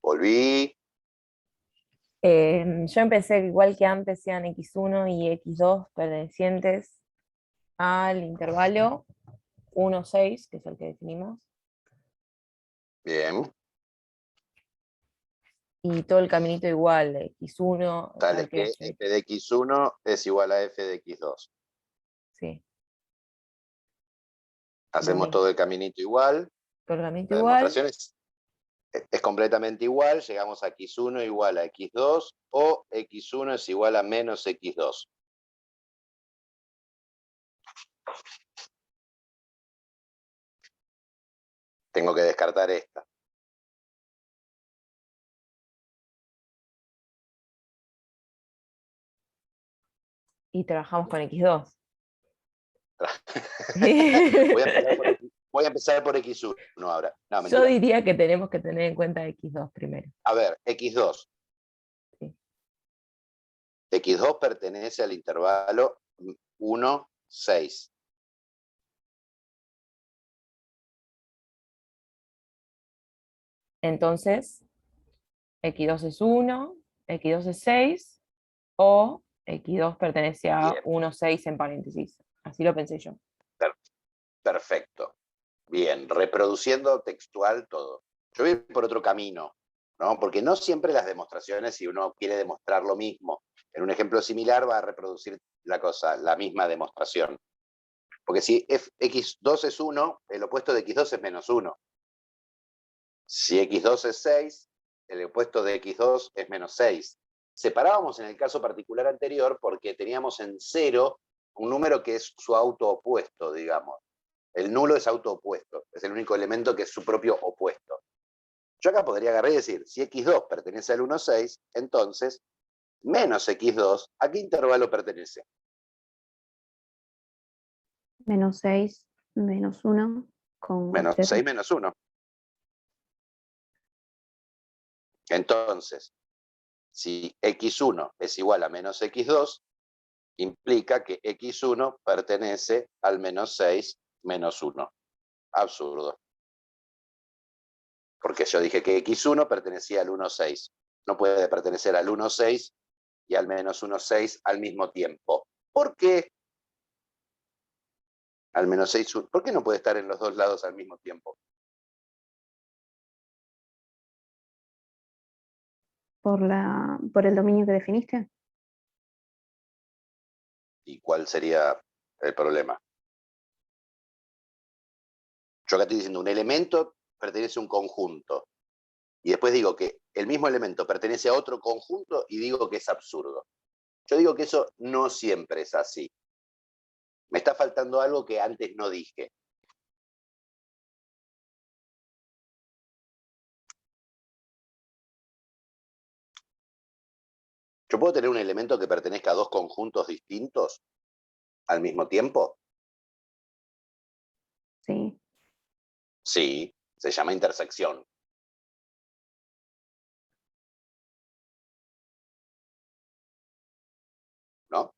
Volví. Yo empecé igual que antes, sean X1 y X2 pertenecientes al intervalo 1, 6, que es el que definimos, Bien. y todo el caminito igual, X1, Sale tal que que f de X1 es igual a f de X2. sí. Hacemos Dominio. todo el caminito igual. Colgamiento La igual. demostración es completamente igual. Llegamos a x1 igual a x2 o x1 es igual a menos x2. Tengo que descartar esta. Y trabajamos con X2. Voy a empezar por x1 ahora. No, Yo mentira. diría que tenemos que tener en cuenta X2 primero. A ver, x2. Sí. x2 pertenece al intervalo 1, 6. Entonces, X2 es 1, X2 es 6, o X2 pertenece a Bien. 1, 6 en paréntesis. Así lo pensé yo. Perfecto. Bien, reproduciendo textual todo. Yo voy a ir por otro camino, ¿no? Porque no siempre las demostraciones, si uno quiere demostrar lo mismo, en un ejemplo similar va a reproducir la cosa, la misma demostración. Porque si x2 es 1, el opuesto de x2 es menos 1. Si x2 es 6, el opuesto de x2 es menos 6. Separábamos en el caso particular anterior porque teníamos en 0 un número que es su autoopuesto, digamos. El nulo es autoopuesto, es el único elemento que es su propio opuesto. Yo acá podría agarrar y decir, si x2 pertenece al 1, 6, entonces menos x2, ¿a qué intervalo pertenece? Menos 6, menos 1, con Menos 0. 6 menos 1. Entonces, si x1 es igual a menos x2, implica que x1 pertenece al menos 6 menos 1. Absurdo. Porque yo dije que x1 pertenecía al 1, 6. No puede pertenecer al 1, 6 y al menos 1, 6 al mismo tiempo. ¿Por qué? Al menos 6, ¿por qué no puede estar en los dos lados al mismo tiempo? Por el dominio que definiste. ¿Y cuál sería el problema? Yo acá estoy diciendo un elemento pertenece a un conjunto. Y después digo que el mismo elemento pertenece a otro conjunto y digo que es absurdo. Yo digo que eso no siempre es así. Me está faltando algo que antes no dije. ¿Yo puedo tener un elemento que pertenezca a dos conjuntos distintos al mismo tiempo? Sí. Sí, se llama intersección. ¿No?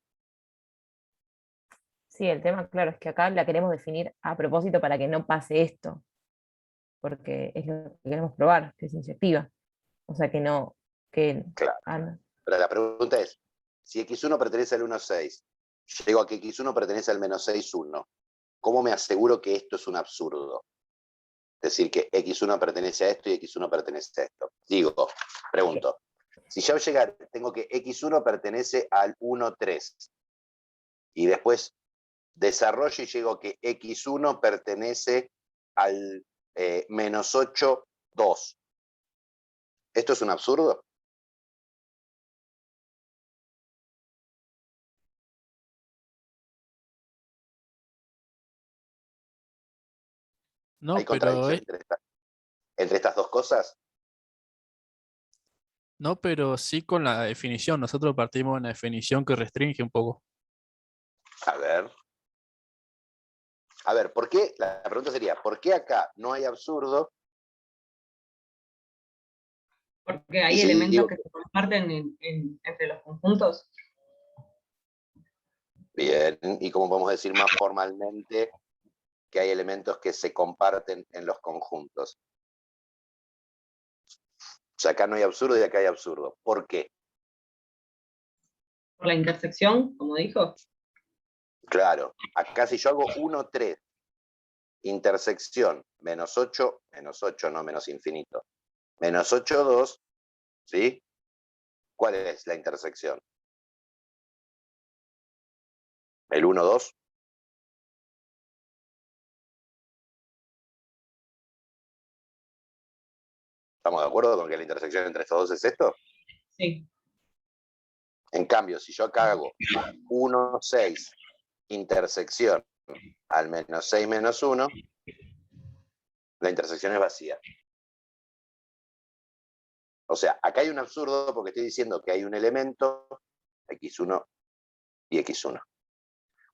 Sí, el tema, claro, es que acá la queremos definir a propósito para que no pase esto, porque es lo que queremos probar, que es inyectiva. O sea, que no, que... Claro. no. Pero la pregunta es, si x1 pertenece al 1, 6, llego a que x1 pertenece al menos 6, 1, ¿cómo me aseguro que esto es un absurdo? Es decir, que x1 pertenece a esto y x1 pertenece a esto. Digo, pregunto, si yo llegar, tengo que x1 pertenece al 1, 3, y después desarrollo y llego que x1 pertenece al menos 8, 2. ¿Esto es un absurdo? No, ¿Hay pero contradicción entre estas dos cosas? no, pero sí con la definición. Nosotros partimos de una definición que restringe un poco. A ver, ¿por qué? La pregunta sería, ¿por qué acá no hay absurdo? Porque Y hay si elementos digo, que se comparten entre los conjuntos. bien, ¿y cómo podemos decir más formalmente que hay elementos que se comparten en los conjuntos? O sea, acá no hay absurdo y acá hay absurdo. ¿Por qué? Por la intersección, como dijo. Claro, acá si yo hago 1, 3, intersección, menos 8, no menos infinito, menos 8, 2, ¿sí? ¿Cuál es la intersección? ¿El 1, 2? ¿Estamos de acuerdo con que la intersección entre estos dos es esto? Sí. En cambio, si yo acá hago 1, 6, intersección al menos 6 menos 1, la intersección es vacía. O sea, acá hay un absurdo porque estoy diciendo que hay un elemento, x1 y x1.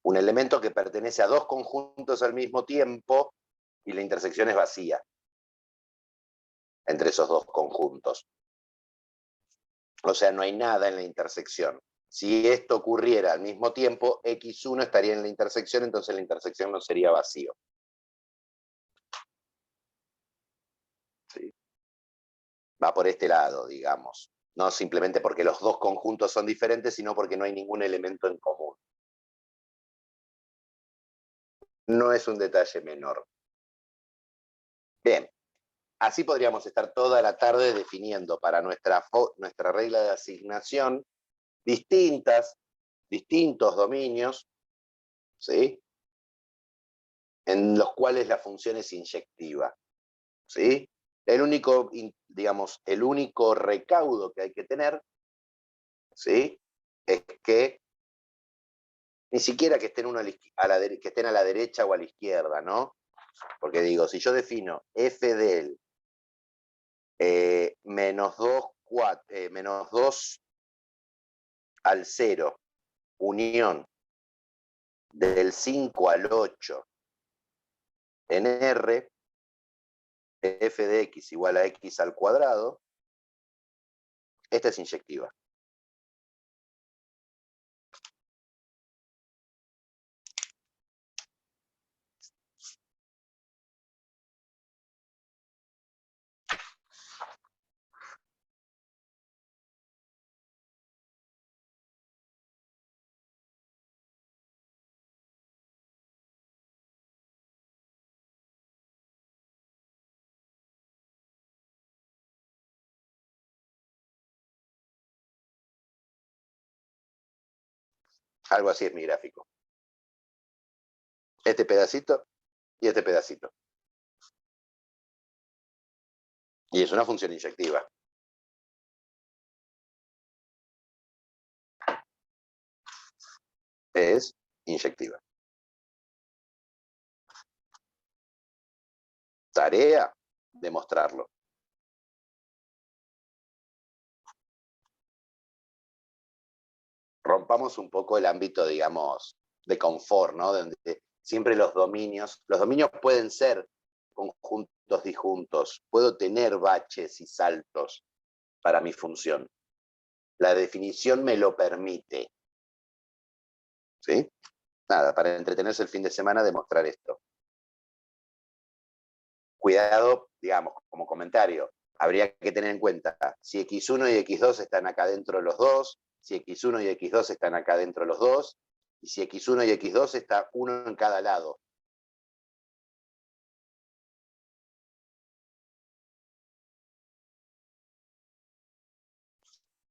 Un elemento que pertenece a dos conjuntos al mismo tiempo y la intersección es vacía entre esos dos conjuntos. O sea, no hay nada en la intersección. Si esto ocurriera al mismo tiempo, x1 estaría en la intersección, entonces la intersección no sería vacío. ¿Sí? Va por este lado, digamos. No simplemente porque los dos conjuntos son diferentes, sino porque no hay ningún elemento en común. No es un detalle menor. Bien, así podríamos estar toda la tarde definiendo para nuestra regla de asignación distintos dominios, ¿sí? En los cuales la función es inyectiva, ¿sí? El único, digamos, el único recaudo que hay que tener, ¿sí? Es que ni siquiera que estén, que estén a la derecha o a la izquierda, ¿no? Porque digo, si yo defino f del menos 2 al 0, unión del 5 al 8 en R, f de x igual a x al cuadrado, esta es inyectiva. Algo así es mi gráfico. Este pedacito y este pedacito. Y es una función inyectiva. Es inyectiva. Tarea, demostrarlo. Rompamos un poco el ámbito, digamos, de confort, ¿no? Donde siempre los dominios pueden ser conjuntos disjuntos, puedo tener baches y saltos para mi función. La definición me lo permite. ¿Sí? Nada, para entretenerse el fin de semana, demostrar esto. Cuidado, digamos, como comentario, habría que tener en cuenta si x1 y x2 están acá dentro los dos, si x1 y x2 están acá dentro los dos, y si x1 y x2 está uno en cada lado.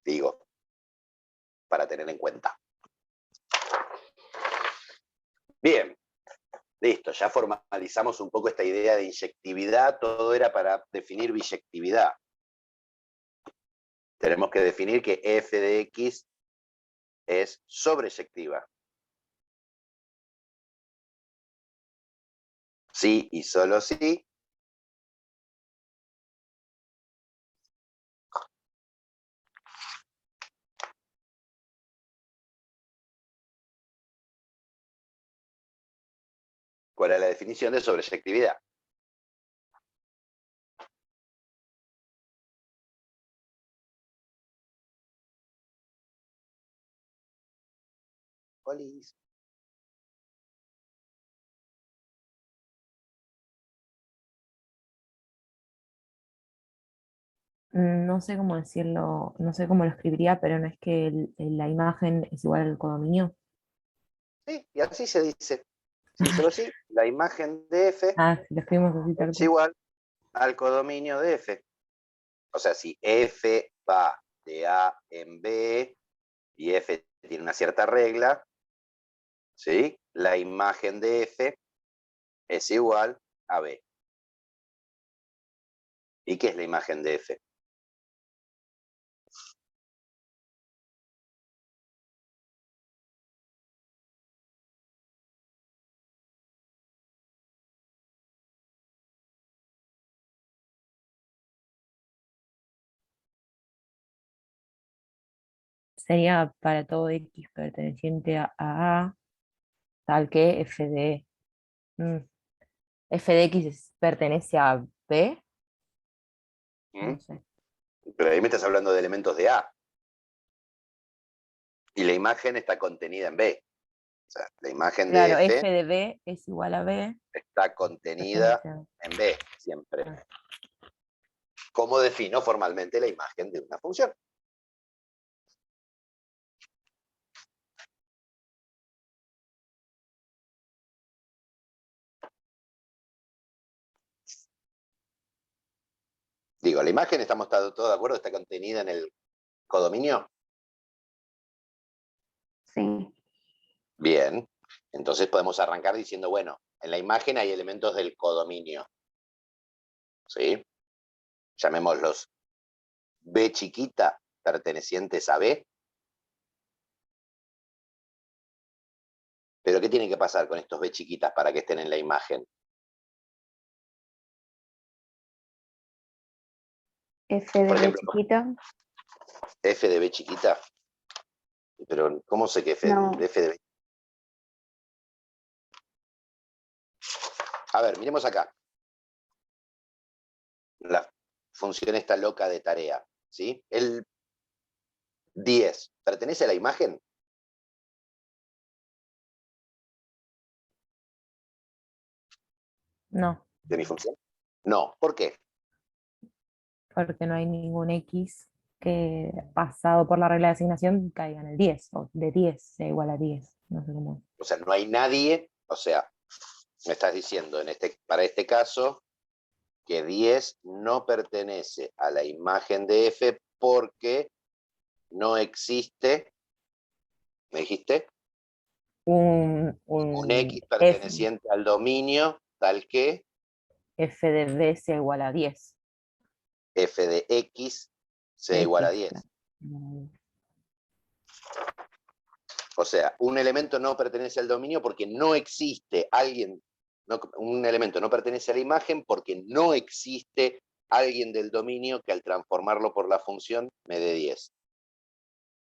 Digo, para tener en cuenta. Bien, listo, ya formalizamos un poco esta idea de inyectividad, todo era para definir biyectividad. Tenemos que definir que f de x es sobreyectiva. Sí y solo sí. ¿Cuál es la definición de sobreyectividad? Polis. No sé cómo decirlo, no sé cómo lo escribiría, pero no es que la imagen es igual al codominio. Sí, y así se dice. Sí, solo sí, la imagen de F Ah, si lo escribimos así tal es cual. igual al codominio de F. O sea, si F va de A en B y F tiene una cierta regla, ¿sí? La imagen de F es igual a B. ¿Y qué es la imagen de F? Sería para todo X perteneciente a tal que f de X pertenece a B, ¿Mm? no sé. Pero ahí me estás hablando de elementos de A. Y la imagen está contenida en B. O sea, la imagen de Claro, F f de B es igual a B, está contenida pertenece a... en B, siempre. Ah. ¿Cómo defino formalmente la imagen de una función? Digo, la imagen, estamos todos de acuerdo, está contenida en el codominio. Sí. Bien, entonces podemos arrancar diciendo, bueno, en la imagen hay elementos del codominio. ¿Sí? Llamémoslos B chiquita pertenecientes a B. Pero ¿qué tiene que pasar con estos B chiquitas para que estén en la imagen? F de Por B ejemplo, chiquita. F de B chiquita. Pero ¿cómo sé que No. F de B? A ver, miremos acá. La función esta loca de tarea, ¿sí? El 10, ¿pertenece a la imagen No, de mi función? No, ¿por qué? porque no hay ningún X que pasado por la regla de asignación caiga en el 10, o de 10 sea igual a 10, no sé cómo. O sea, no hay nadie, o sea, me estás diciendo para este caso que 10 no pertenece a la imagen de F porque no existe, ¿me dijiste? Un Un X F, perteneciente al dominio tal que F de B sea igual a 10. F de X sea igual a X. 10. Claro. O sea, un elemento no pertenece al dominio porque no existe alguien, un elemento no pertenece a la imagen porque no existe alguien del dominio que al transformarlo por la función me dé 10.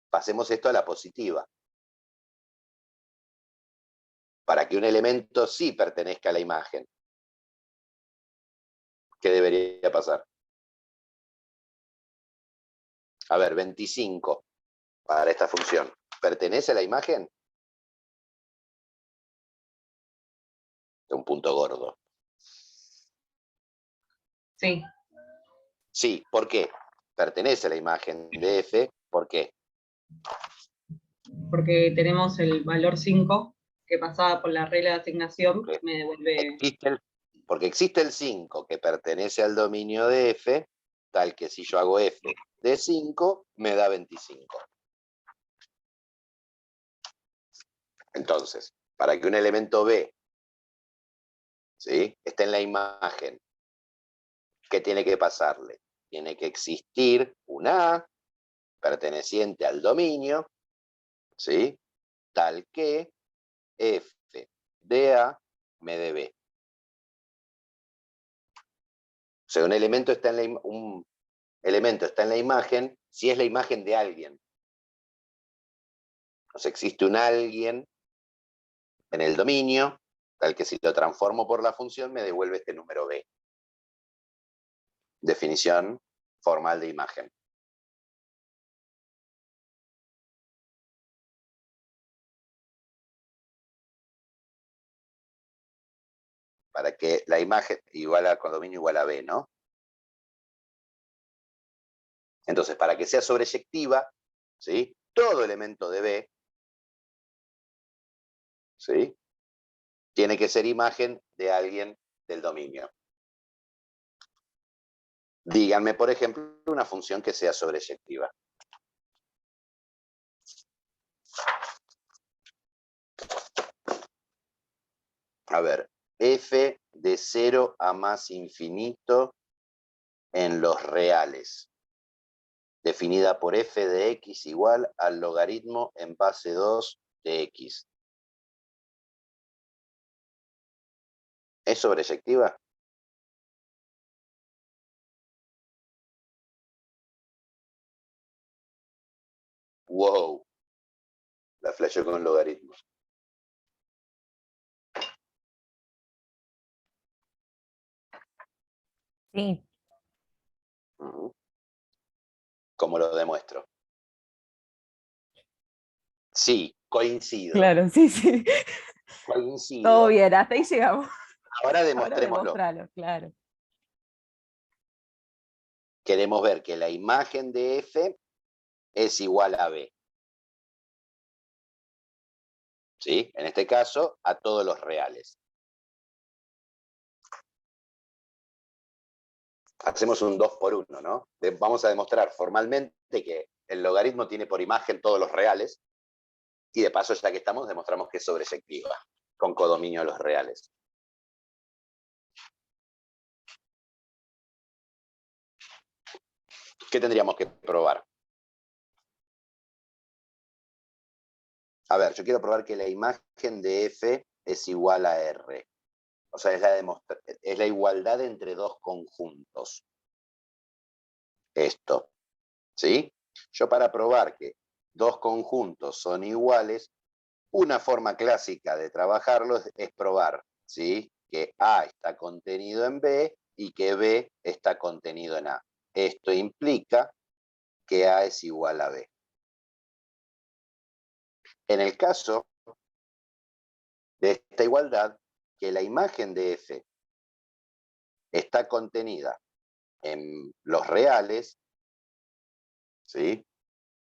Pasemos esto a la positiva. Para que un elemento sí pertenezca a la imagen, ¿qué debería pasar? A ver, 25 para esta función. ¿Pertenece a la imagen? Es un punto gordo. Sí, Sí, ¿por qué? Pertenece a la imagen de F, ¿por qué? porque tenemos el valor 5 que pasada por la regla de asignación Porque me devuelve. porque existe el 5 que pertenece al dominio de F, tal que si yo hago F de 5, me da 25. Entonces, para que un elemento B, ¿sí?, esté en la imagen, ¿qué tiene que pasarle? Tiene que existir una A perteneciente al dominio, ¿sí?, tal que F de A me dé B. O sea, un elemento está en la imagen si es la imagen de alguien. O sea, existe un alguien en el dominio, tal que si lo transformo por la función me devuelve este número B. Definición formal de imagen. Para que la imagen igual a condominio igual a B, ¿no? Entonces, para que sea sobreyectiva, ¿sí?, todo elemento de B, ¿sí?, tiene que ser imagen de alguien del dominio. Díganme, por ejemplo, una función que sea sobreyectiva. A ver, f de 0 a más infinito en los reales, definida por f de x igual al logaritmo en base 2 de x. ¿Es sobreyectiva? Wow, la flasheó con logaritmos. Sí, ¿Cómo lo demuestro? Sí, coincido. claro, sí, sí. Coincido. Todo bien, hasta ahí llegamos. Ahora Ahora demostrémoslo. demostralo, claro. Queremos ver que la imagen de f es igual a b. ¿Sí? En este caso, a todos los reales. Hacemos un 2 por 1, ¿no? Vamos a demostrar formalmente que el logaritmo tiene por imagen todos los reales, y de paso, ya que estamos, demostramos que es sobreyectiva, con codominio de los reales. ¿Qué tendríamos que probar? A ver, yo quiero probar que la imagen de f es igual a r. O sea, es la igualdad entre dos conjuntos. Esto, ¿sí? Yo para probar que dos conjuntos son iguales, una forma clásica de trabajarlos es probar, ¿sí?, que A está contenido en B y que B está contenido en A. Esto implica que A es igual a B. En el caso de esta igualdad, que la imagen de F está contenida en los reales, ¿sí?,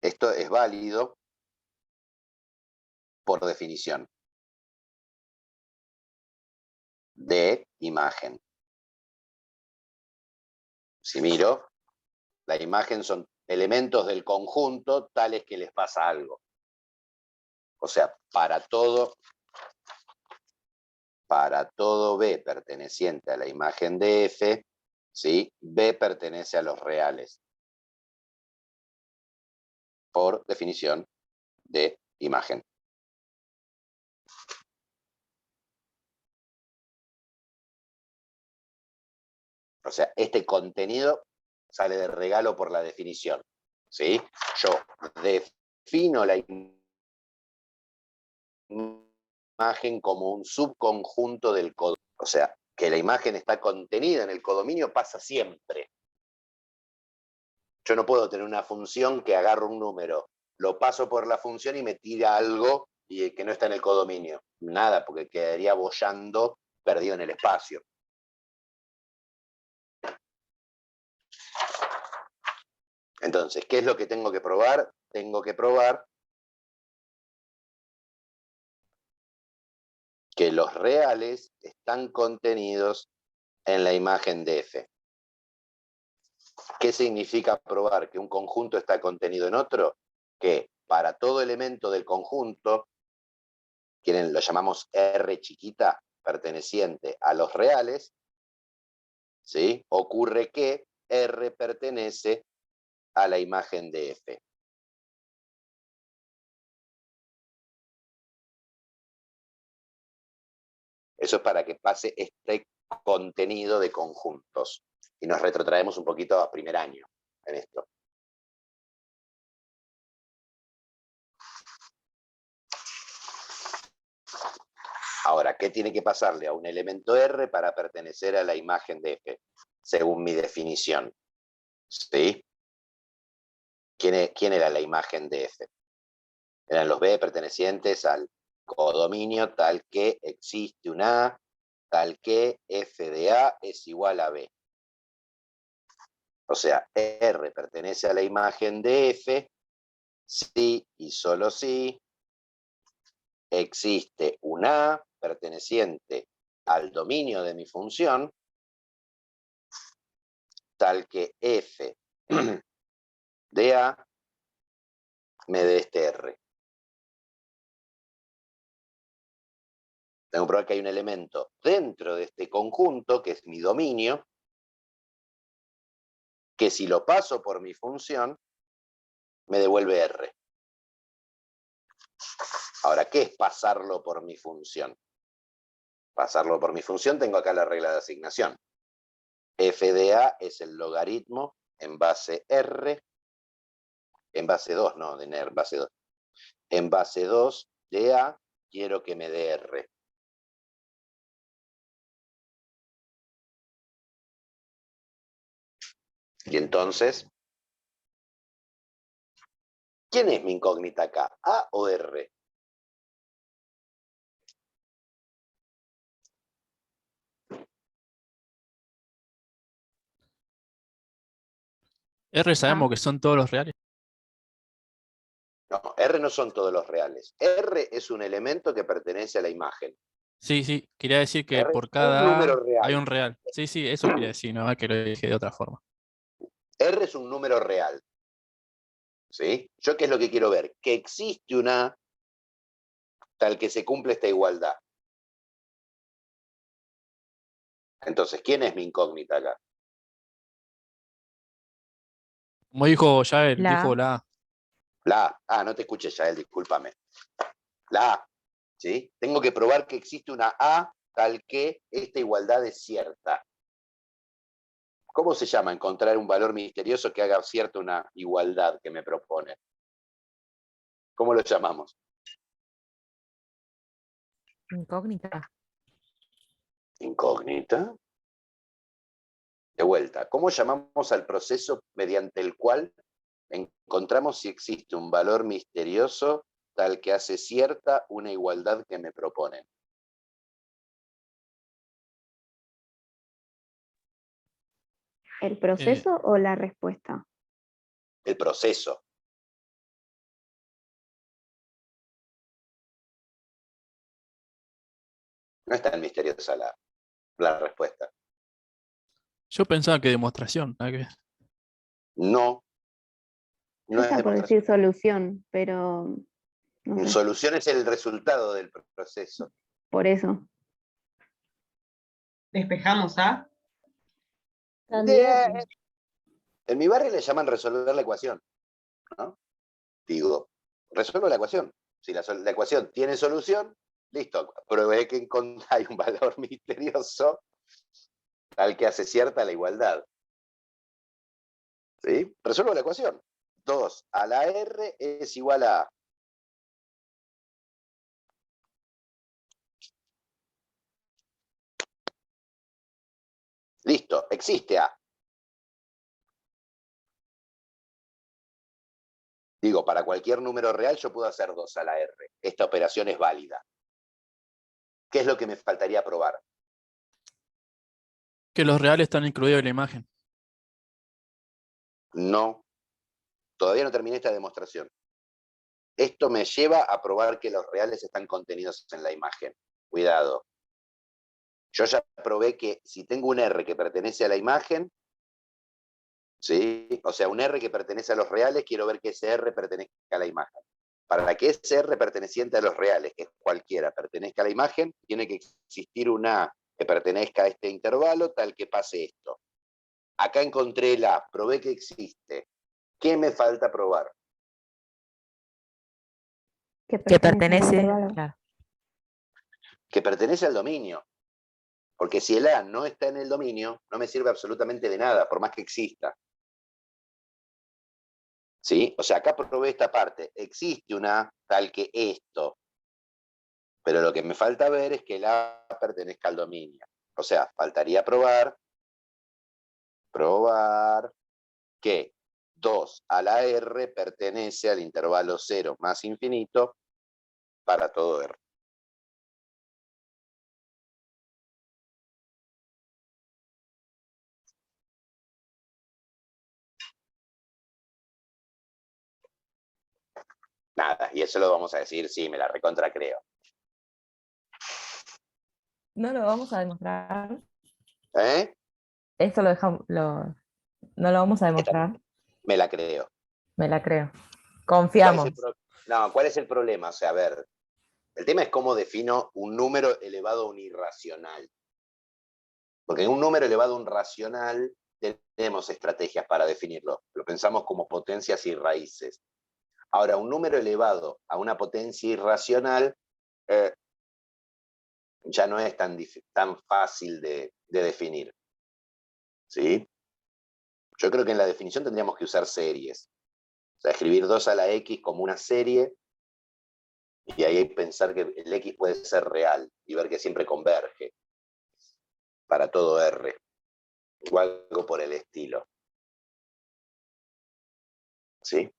esto es válido por definición de imagen. Si miro, la imagen son elementos del conjunto tales que les pasa algo. O sea, para todo B perteneciente a la imagen de F, ¿sí?, B pertenece a los reales. Por definición de imagen. O sea, este contenido sale de regalo por la definición, ¿sí? Yo defino la imagen como un subconjunto del codominio. O sea, que la imagen está contenida en el codominio pasa siempre. Yo no puedo tener una función que agarro un número, lo paso por la función y me tira algo y que no está en el codominio. Nada, porque quedaría boyando perdido en el espacio. Entonces, ¿qué es lo que tengo que probar? Tengo que probar que los reales están contenidos en la imagen de F. ¿Qué significa probar que un conjunto está contenido en otro? Que para todo elemento del conjunto, lo llamamos R chiquita, perteneciente a los reales, ¿sí?, ocurre que R pertenece a la imagen de F. Eso es para que pase este contenido de conjuntos. Y nos retrotraemos un poquito a primer año en esto. Ahora, ¿qué tiene que pasarle a un elemento R para pertenecer a la imagen de F? Según mi definición. ¿Sí? ¿Quién era la imagen de F? Eran los B pertenecientes al codominio tal que existe un A, tal que F de A es igual a B. O sea, R pertenece a la imagen de F si y solo si existe un A perteneciente al dominio de mi función, tal que F de A me dé este R. Tengo que probar que hay un elemento dentro de este conjunto, que es mi dominio, que si lo paso por mi función, me devuelve R. Ahora, ¿qué es pasarlo por mi función? Pasarlo por mi función, tengo acá la regla de asignación. F de A es el logaritmo en base R, en base 2, no, en base 2. En base 2 de A, quiero que me dé R. Y entonces, ¿quién es mi incógnita acá? ¿A o R? R sabemos que son todos los reales. No, R no son todos los reales. R es un elemento que pertenece a la imagen. Sí, sí, quería decir que R por es un cada número A hay real. un real. Sí, sí, eso quería decir, no que lo dije de otra forma. R es un número real. ¿Sí? ¿Yo qué es lo que quiero ver? Que existe una tal que se cumple esta igualdad. Entonces, ¿quién es mi incógnita acá? Como dijo Yael, La dijo A. la A. La A. Ah, no te escuché, Yael, discúlpame. La A. ¿Sí? Tengo que probar que existe una A tal que esta igualdad es cierta. ¿Cómo se llama encontrar un valor misterioso que haga cierta una igualdad que me propone? ¿Cómo lo llamamos? Incógnita. Incógnita. De vuelta, ¿cómo llamamos al proceso mediante el cual encontramos si existe un valor misterioso tal que hace cierta una igualdad que me proponen? ¿El proceso o la respuesta? El proceso. No es tan misteriosa la respuesta. Yo pensaba que demostración. ¿Nada que ver? No, Yo no es estaba por demostración. decir solución, pero no sé, Solución es el resultado del proceso. por eso. Despejamos A. Candidato. En mi barrio le llaman resolver la ecuación, ¿no? Digo, resuelvo la ecuación. Si la ecuación tiene solución, listo, probé que hay un valor misterioso tal que hace cierta la igualdad. ¿Sí? Resuelvo la ecuación. 2 a la R es igual a A. Listo, existe A. Digo, para cualquier número real yo puedo hacer 2 a la R. Esta operación es válida. ¿Qué es lo que me faltaría probar? Que los reales están incluidos en la imagen. No, todavía no terminé esta demostración. Esto me lleva a probar que los reales están contenidos en la imagen. Cuidado. Yo ya probé que si tengo un R que pertenece a la imagen, ¿sí? O sea, un R que pertenece a los reales, quiero ver que ese R pertenezca a la imagen. Para que ese R perteneciente a los reales, que es cualquiera, pertenezca a la imagen, tiene que existir una A que pertenezca a este intervalo, tal que pase esto. Acá encontré el A, probé que existe. ¿Qué me falta probar? Que Que pertenece al pertenece. intervalo. Claro. Que pertenece al dominio. Porque si el A no está en el dominio, no me sirve absolutamente de nada, por más que exista. ¿Sí? O sea, acá probé esta parte. Existe una A tal que esto. Pero lo que me falta ver es que el A pertenezca al dominio. O sea, faltaría probar que 2 a la R pertenece al intervalo 0 más infinito para todo R. Nada, y eso lo vamos a decir, sí, me la recontra creo. No lo vamos a demostrar. ¿Eh? Esto lo dejamos. No lo vamos a Esta demostrar. me la creo. Me la creo. ¿Cuál es Confiamos. No, ¿cuál es el problema? O sea, a ver, el tema es cómo defino un número elevado a un irracional. Porque un número elevado a un racional tenemos estrategias para definirlo. Lo pensamos como potencias y raíces. Ahora, un número elevado a una potencia irracional ya no es tan fácil de definir. ¿Sí? Yo creo que en la definición tendríamos que usar series. O sea, escribir 2 a la X como una serie y ahí pensar que el X puede ser real y ver que siempre converge para todo R o algo por el estilo. ¿Sí?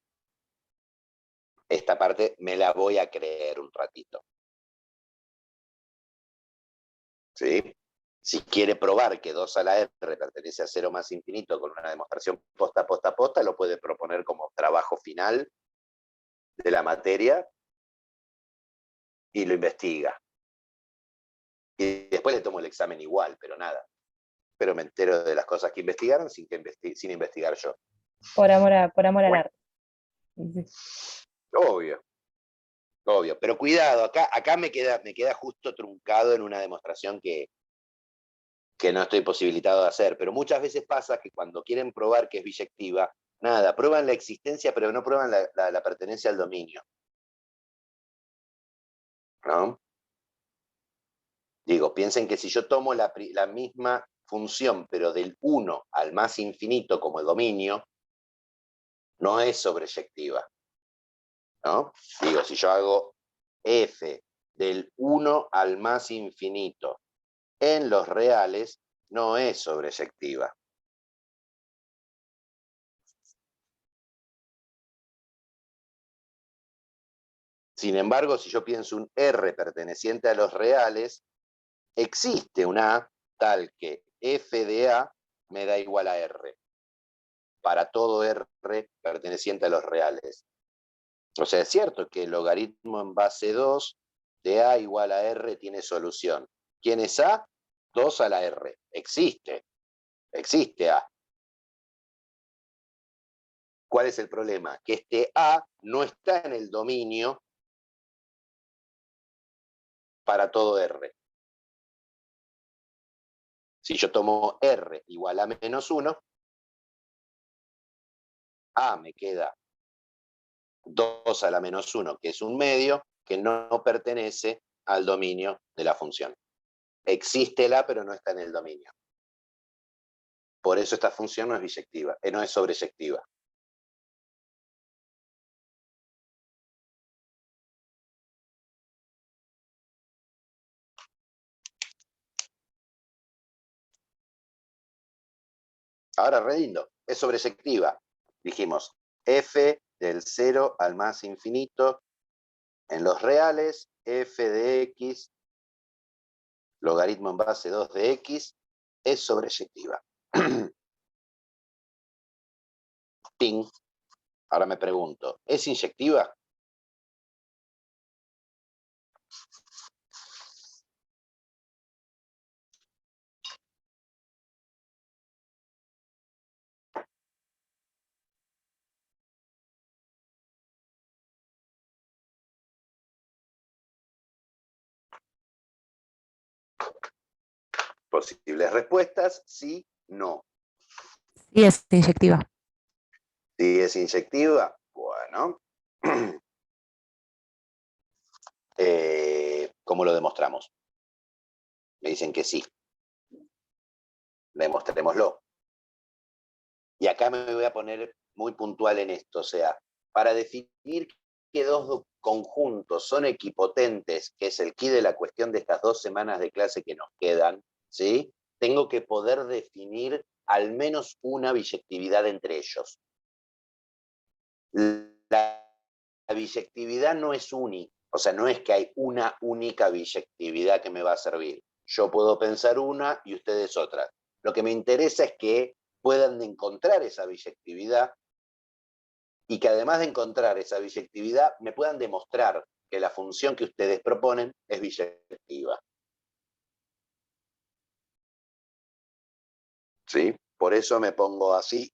Esta parte me la voy a creer un ratito. ¿Sí? Si quiere probar que 2 a la R pertenece a 0 más infinito con una demostración posta, lo puede proponer como trabajo final de la materia y lo investiga. Y después le tomo el examen igual, pero nada. Pero me entero de las cosas que investigaron sin investigar yo. Por amor al Bueno. arte. Obvio. Obvio. Pero cuidado, acá me queda justo truncado en una demostración que no estoy posibilitado de hacer. Pero muchas veces pasa que cuando quieren probar que es biyectiva, nada, prueban la existencia, pero no prueban la pertenencia al dominio. ¿No? Digo, piensen que si yo tomo la misma función, pero del 1 al más infinito como el dominio, no es sobreyectiva. ¿No? Digo, si yo hago f del 1 al más infinito en los reales, no es sobreyectiva. Sin embargo, si yo pienso un R perteneciente a los reales, existe un A tal que f de A me da igual a R. Para todo R perteneciente a los reales. O sea, es cierto que el logaritmo en base 2 de A igual a R tiene solución. ¿Quién es A? 2 a la R. Existe A. ¿Cuál es el problema? Que este A no está en el dominio para todo R. Si yo tomo R igual a menos 1, A me queda 2 a la menos 1, que es un medio que no pertenece al dominio de la función. Existe el A, pero no está en el dominio. Por eso esta función no es biyectiva, no es sobreyectiva. Ahora re lindo, es sobreyectiva. Dijimos, f del 0 al más infinito en los reales, f de x, logaritmo en base 2 de x, es sobreyectiva. Ping. Ahora me pregunto, ¿es inyectiva? Posibles respuestas, sí, no. Sí, es inyectiva. ¿Sí es inyectiva? Bueno. ¿Cómo lo demostramos? Me dicen que sí. Demostrémoslo. Y acá me voy a poner muy puntual en esto. O sea, para definir que dos conjuntos son equipotentes, que es el quid de la cuestión de estas 2 semanas de clase que nos quedan, ¿sí? Tengo que poder definir al menos una biyectividad entre ellos. La biyectividad no es única, o sea, no es que hay una única biyectividad que me va a servir. Yo puedo pensar una y ustedes otra. Lo que me interesa es que puedan encontrar esa biyectividad y que además de encontrar esa biyectividad me puedan demostrar que la función que ustedes proponen es biyectiva. ¿Sí? Por eso me pongo así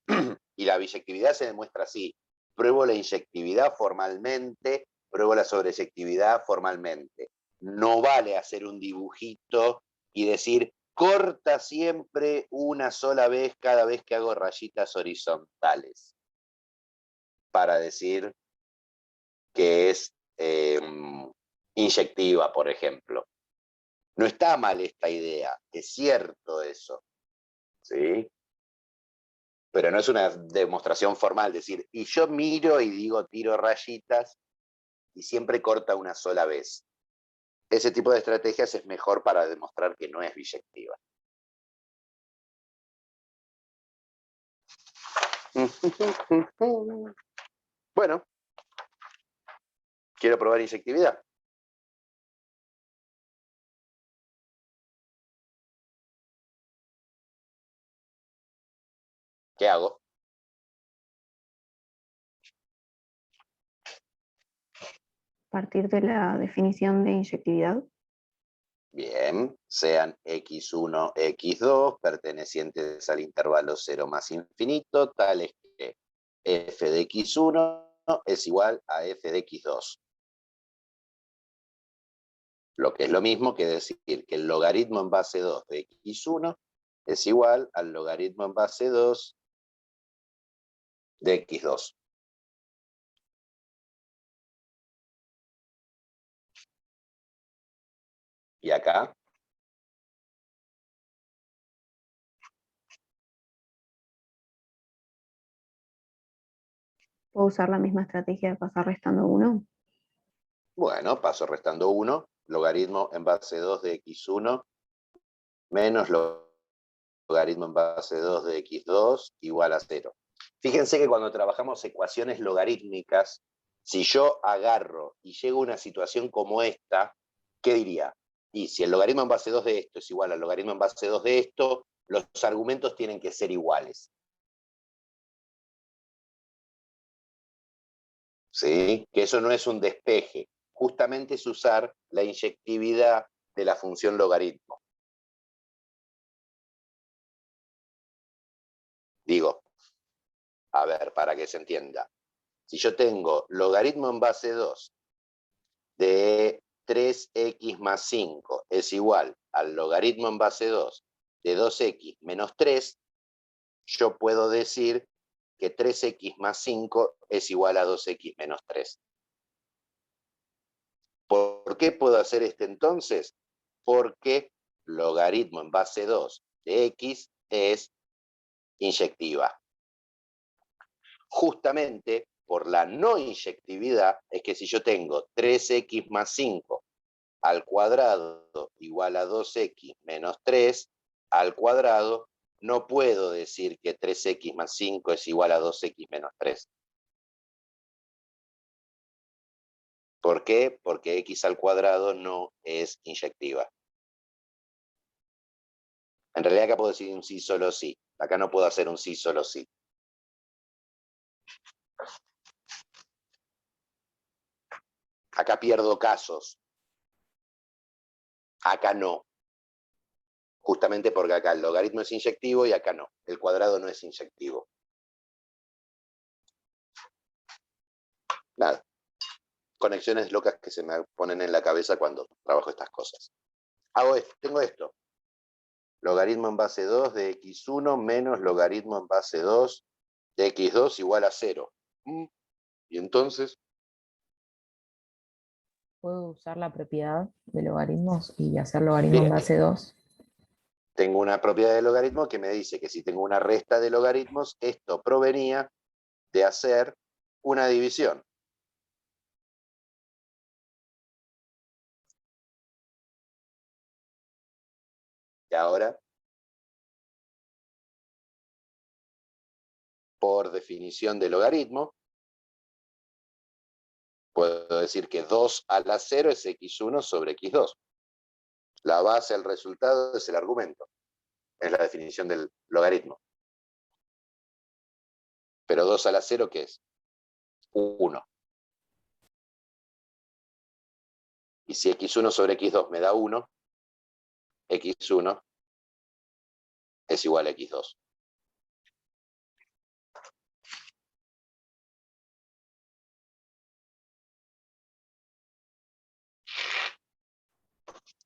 y la biyectividad se demuestra así. Pruebo la inyectividad formalmente, pruebo la sobreyectividad formalmente. No vale hacer un dibujito y decir, corta siempre una sola vez cada vez que hago rayitas horizontales, para decir que es inyectiva, por ejemplo. No está mal esta idea, es cierto eso, ¿sí? Pero no es una demostración formal, decir, y yo miro y digo tiro rayitas y siempre corta una sola vez. Ese tipo de estrategias es mejor para demostrar que no es biyectiva. Bueno, quiero probar inyectividad. ¿Qué hago? Partir de la definición de inyectividad. Bien, sean x1, x2, pertenecientes al intervalo 0 más infinito, tales que f de x1 es igual a f de x2. Lo que es lo mismo que decir que el logaritmo en base 2 de x1 es igual al logaritmo en base 2 de x2. Y acá, ¿Puedo usar la misma estrategia de pasar restando 1? bueno, paso restando 1, logaritmo en base 2 de x1 menos logaritmo en base 2 de x2 igual a 0. Fíjense que cuando trabajamos ecuaciones logarítmicas, si yo agarro y llego a una situación como esta, ¿qué diría? Y si el logaritmo en base 2 de esto es igual al logaritmo en base 2 de esto, los argumentos tienen que ser iguales. ¿Sí? Que eso no es un despeje, justamente es usar la inyectividad de la función logaritmo. Digo, a ver, para que se entienda. Si yo tengo logaritmo en base 2 de 3x más 5 es igual al logaritmo en base 2 de 2x menos 3, yo puedo decir que 3x más 5 es igual a 2x menos 3. ¿Por qué puedo hacer este entonces? Porque logaritmo en base 2 de x es inyectiva. Justamente por la no inyectividad es que si yo tengo 3x más 5 al cuadrado igual a 2x menos 3 al cuadrado, no puedo decir que 3x más 5 es igual a 2x menos 3. ¿Por qué? Porque x al cuadrado no es inyectiva. En realidad acá puedo decir un sí solo sí. Acá no puedo hacer un sí solo sí. Acá pierdo casos. Acá no. Justamente porque acá el logaritmo es inyectivo y acá no. El cuadrado no es inyectivo. Nada. Conexiones locas que se me ponen en la cabeza cuando trabajo estas cosas. Hago esto, tengo esto. Logaritmo en base 2 de x1 menos logaritmo en base 2 de x2 igual a 0. Y entonces, ¿Puedo usar la propiedad de logaritmos y hacer logaritmo en bien, base 2? tengo una propiedad de logaritmo que me dice que si tengo una resta de logaritmos, esto provenía de hacer una división. Y ahora, por definición de logaritmo, puedo decir que 2 a la 0 es x1 sobre x2. La base al resultado es el argumento. Es la definición del logaritmo. Pero 2 a la 0, ¿qué es? 1. Y si x1 sobre x2 me da 1, x1 es igual a x2.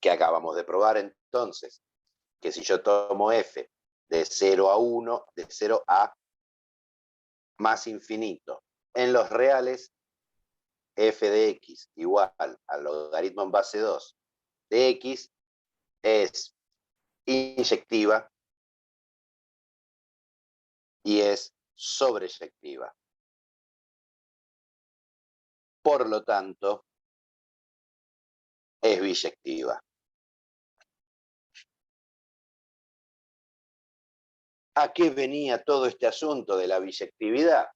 ¿Qué acabamos de probar entonces? que si yo tomo f de 0 a 1, de 0 a más infinito, en los reales, f de x igual al logaritmo en base 2 de x es inyectiva y es sobreyectiva. Por lo tanto, es biyectiva. ¿A qué venía todo este asunto de la biyectividad?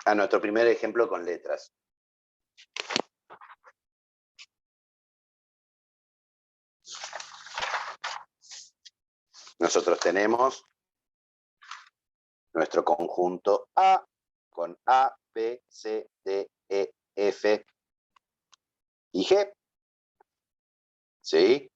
A nuestro primer ejemplo con letras. Nosotros tenemos nuestro conjunto A con A, B, C, D, E, F y G. ¿Sí?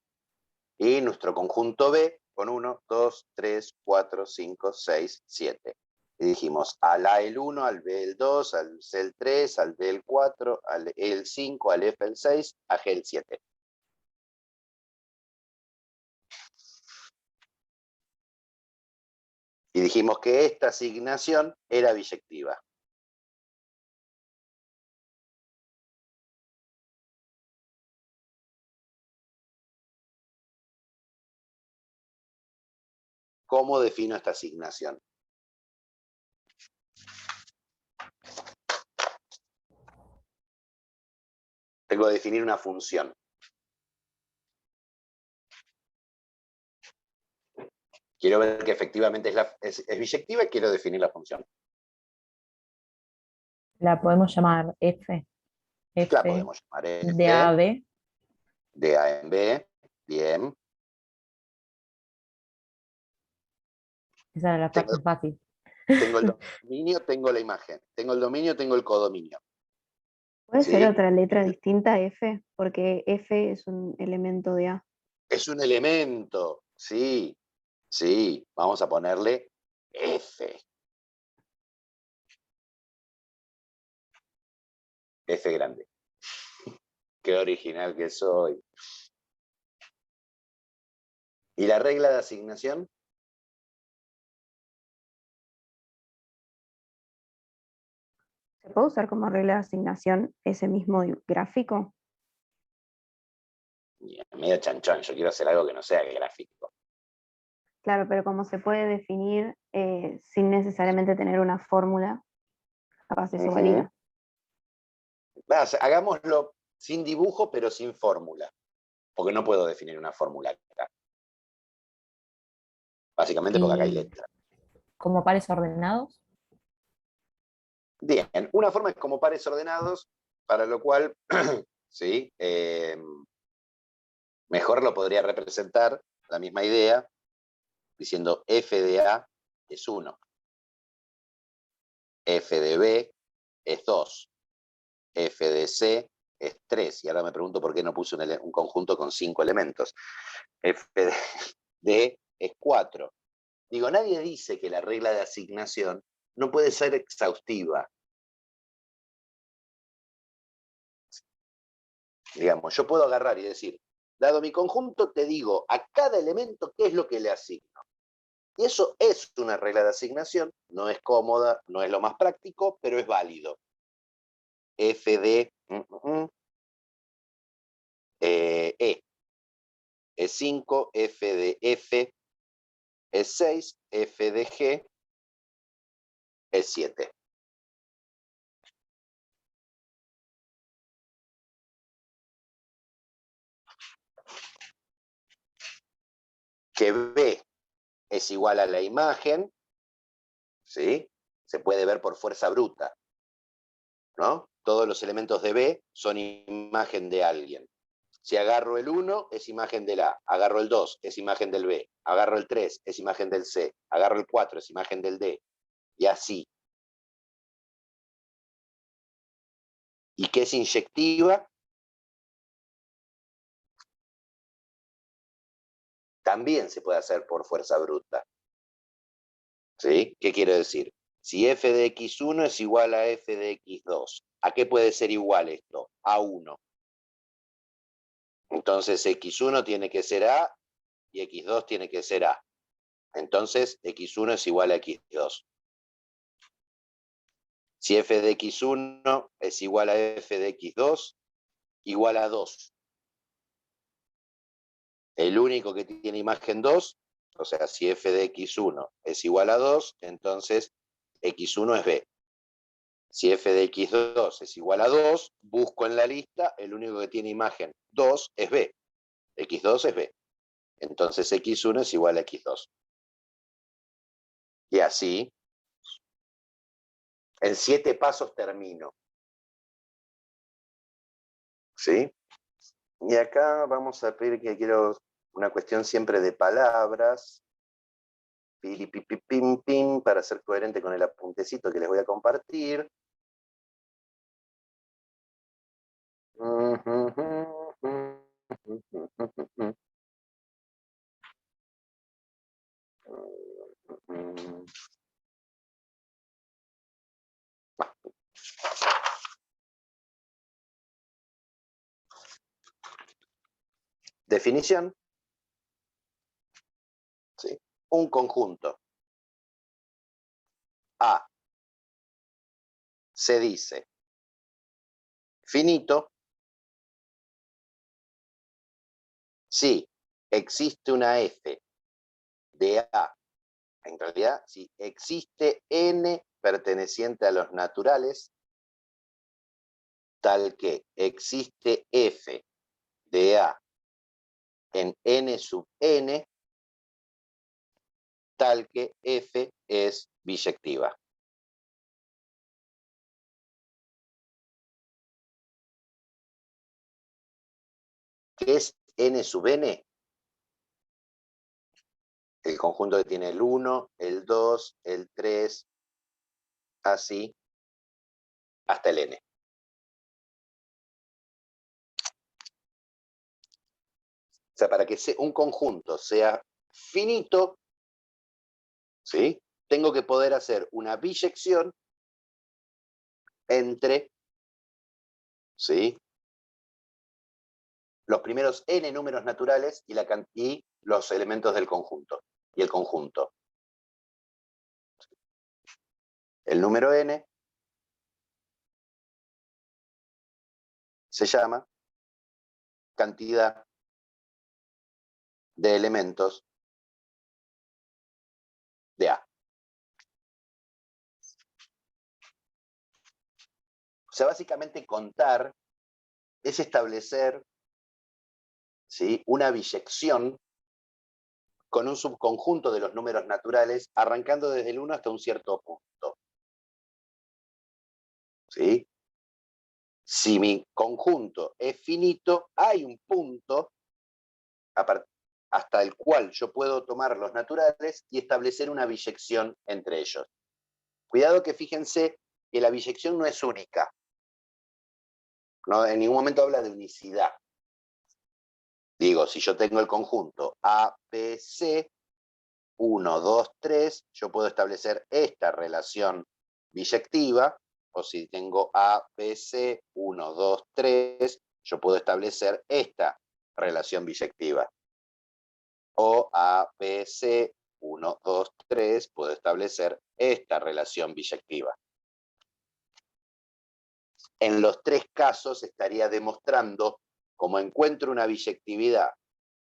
Y nuestro conjunto B con 1, 2, 3, 4, 5, 6, 7. Y dijimos al A el 1, al B el 2, al C el 3, al D el 4, al E el 5, al F el 6, a G el 7. Y dijimos que esta asignación era biyectiva. ¿Cómo defino esta asignación? Tengo que definir una función. Quiero ver que efectivamente es biyectiva y quiero definir la función. La podemos llamar F. La F podemos llamar F de A a B. de A en B. Bien. Esa era la Tengo, parte fácil. tengo el dominio, tengo la imagen. Tengo el dominio, tengo el codominio. ¿Puede ser ¿Sí? otra letra distinta a F? Porque F es un elemento de A. Es un elemento. Sí, sí. Vamos a ponerle F. F grande. Qué original que soy. ¿Y la regla de asignación? ¿Se puede usar como regla de asignación ese mismo gráfico? Medio chanchón, yo quiero hacer algo que no sea gráfico. Claro, pero como se puede definir sin necesariamente tener una fórmula, capaz eso valía. Hagámoslo sin dibujo, pero sin fórmula. Porque no puedo definir una fórmula acá. Básicamente porque acá hay letras. Como pares ordenados. Bien, una forma es como pares ordenados, para lo cual, sí, mejor lo podría representar, la misma idea, diciendo f de A es 1, f de B es 2, f de C es 3, y ahora me pregunto por qué no puse un conjunto con 5 elementos. F de D es 4. Digo, nadie dice que la regla de asignación no puede ser exhaustiva. Digamos, yo puedo agarrar y decir, dado mi conjunto, te digo a cada elemento qué es lo que le asigno. Y eso es una regla de asignación, no es cómoda, no es lo más práctico, pero es válido. F de E es 5, F de F es 6, F de G es 7. Que B es igual a la imagen, ¿sí? Se puede ver por fuerza bruta, ¿no? Todos los elementos de B son imagen de alguien. Si agarro el 1, es imagen del A. Agarro el 2, es imagen del B. Agarro el 3, es imagen del C. Agarro el 4, es imagen del D. Y así. ¿Y qué es inyectiva? También se puede hacer por fuerza bruta. ¿Sí? ¿Qué quiero decir? Si f de x1 es igual a f de x2, ¿a qué puede ser igual esto? A 1. Entonces x1 tiene que ser A y x2 tiene que ser A. Entonces x1 es igual a x2. Si f de x1 es igual a f de x2, igual a 2. El único que tiene imagen 2, o sea, si f de x1 es igual a 2, entonces x1 es B. Si f de x2 es igual a 2, busco en la lista, el único que tiene imagen 2 es B. x2 es B. Entonces x1 es igual a x2. Y así, en 7 pasos termino. ¿Sí? Y acá vamos a pedir que quiero una cuestión siempre de palabras. Pim, pim, para ser coherente con el apuntecito que les voy a compartir. Definición. ¿Sí? Un conjunto A se dice finito si existe una F de A. En realidad, si existe N perteneciente a los naturales, tal que existe F de A en N sub N, tal que F es biyectiva. ¿Qué es N sub N? El conjunto que tiene el 1, el 2, el 3, así, hasta el N. O sea, para que un conjunto sea finito, ¿sí? Tengo que poder hacer una biyección entre, ¿sí?, los primeros n números naturales y los elementos del conjunto. Y el conjunto. El número n se llama cantidad de elementos de A. O sea, básicamente contar es establecer, ¿sí?, una biyección con un subconjunto de los números naturales, arrancando desde el 1 hasta un cierto punto. ¿Sí? Si mi conjunto es finito, hay un punto hasta el cual yo puedo tomar los naturales y establecer una biyección entre ellos. Cuidado que fíjense que la biyección no es única. No, en ningún momento habla de unicidad. Digo, si yo tengo el conjunto A, B, C, 1, 2, 3, yo puedo establecer esta relación biyectiva, o si tengo A, B, C, 1, 2, 3, yo puedo establecer esta relación biyectiva. O A, B, C, 1, 2, 3, puedo establecer esta relación biyectiva. En los 3 casos estaría demostrando, como encuentro una biyectividad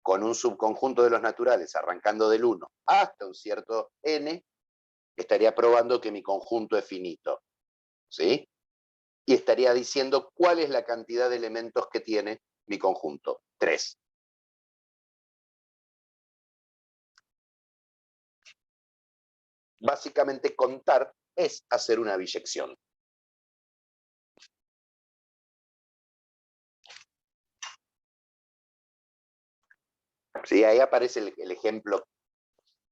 con un subconjunto de los naturales arrancando del 1 hasta un cierto n, estaría probando que mi conjunto es finito. ¿Sí? Y estaría diciendo cuál es la cantidad de elementos que tiene mi conjunto. 3. Básicamente contar es hacer una biyección. ¿Sí? Ahí aparece el ejemplo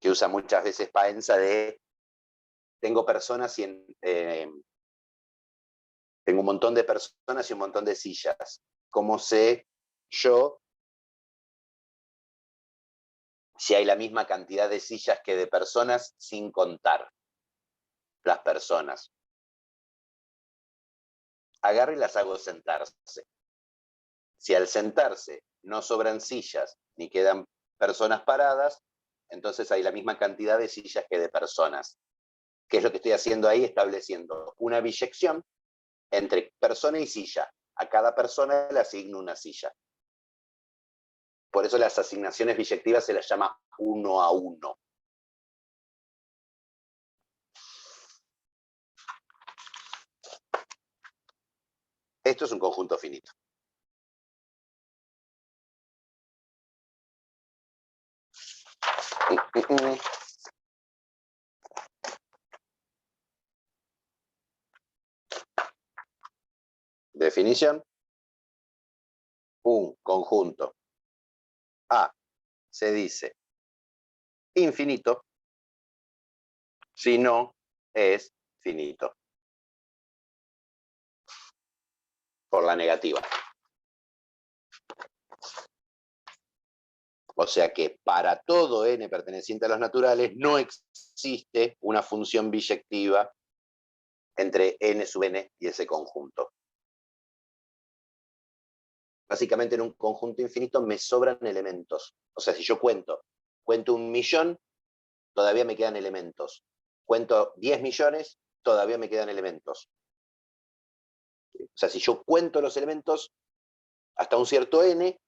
que usa muchas veces Paenza de tengo personas y tengo un montón de personas y un montón de sillas. ¿Cómo sé yo si hay la misma cantidad de sillas que de personas sin contar las personas? Agarro y las hago sentarse. Si al sentarse no sobran sillas ni quedan personas paradas, entonces hay la misma cantidad de sillas que de personas. ¿Qué es lo que estoy haciendo ahí? Estableciendo una biyección entre persona y silla. A cada persona le asigno una silla. Por eso las asignaciones biyectivas se las llama 1 a 1. Esto es un conjunto finito. Definición. Un conjunto A se dice infinito si no es finito. Por la negativa. O sea que para todo n perteneciente a los naturales no existe una función biyectiva entre n sub n y ese conjunto. Básicamente en un conjunto infinito me sobran elementos. O sea, si yo cuento 1.000.000, todavía me quedan elementos. Cuento 10 millones, todavía me quedan elementos. O sea, si yo cuento los elementos hasta un cierto n,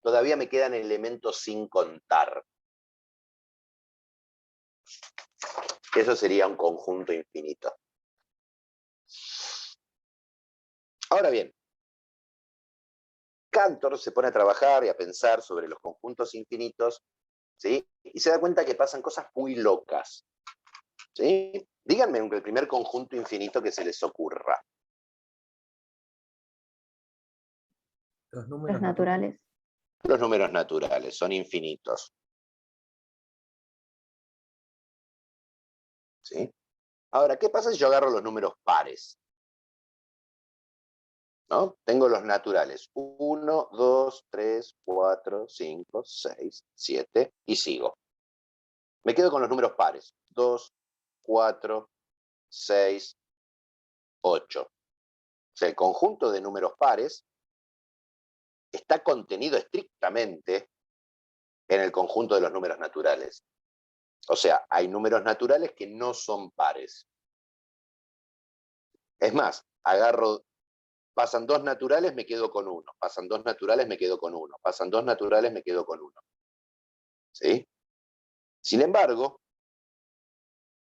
todavía me quedan elementos sin contar. Eso sería un conjunto infinito. Ahora bien, Cantor se pone a trabajar y a pensar sobre los conjuntos infinitos, ¿sí? Y se da cuenta que pasan cosas muy locas, ¿sí? Díganme el primer conjunto infinito que se les ocurra. Los números Los naturales. Los números naturales son infinitos. ¿Sí? Ahora, ¿qué pasa si yo agarro los números pares? ¿No? Tengo los naturales. 1, 2, 3, 4, 5, 6, 7 y sigo. Me quedo con los números pares. 2, 4, 6, 8. O sea, el conjunto de números pares está contenido estrictamente en el conjunto de los números naturales. O sea, hay números naturales que no son pares. Es más, pasan dos naturales, me quedo con uno. Pasan dos naturales, me quedo con uno. Pasan dos naturales, me quedo con uno. ¿Sí? Sin embargo,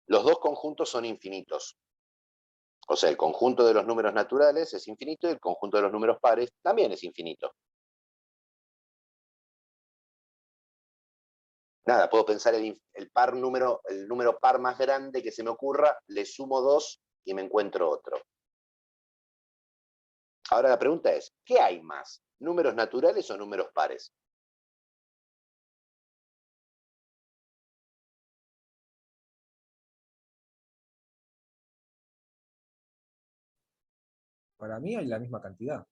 los dos conjuntos son infinitos. O sea, el conjunto de los números naturales es infinito y el conjunto de los números pares también es infinito. Nada, puedo pensar el número par más grande que se me ocurra, le sumo 2 y me encuentro otro. Ahora la pregunta es, ¿qué hay más? ¿Números naturales o números pares? Para mí hay la misma cantidad,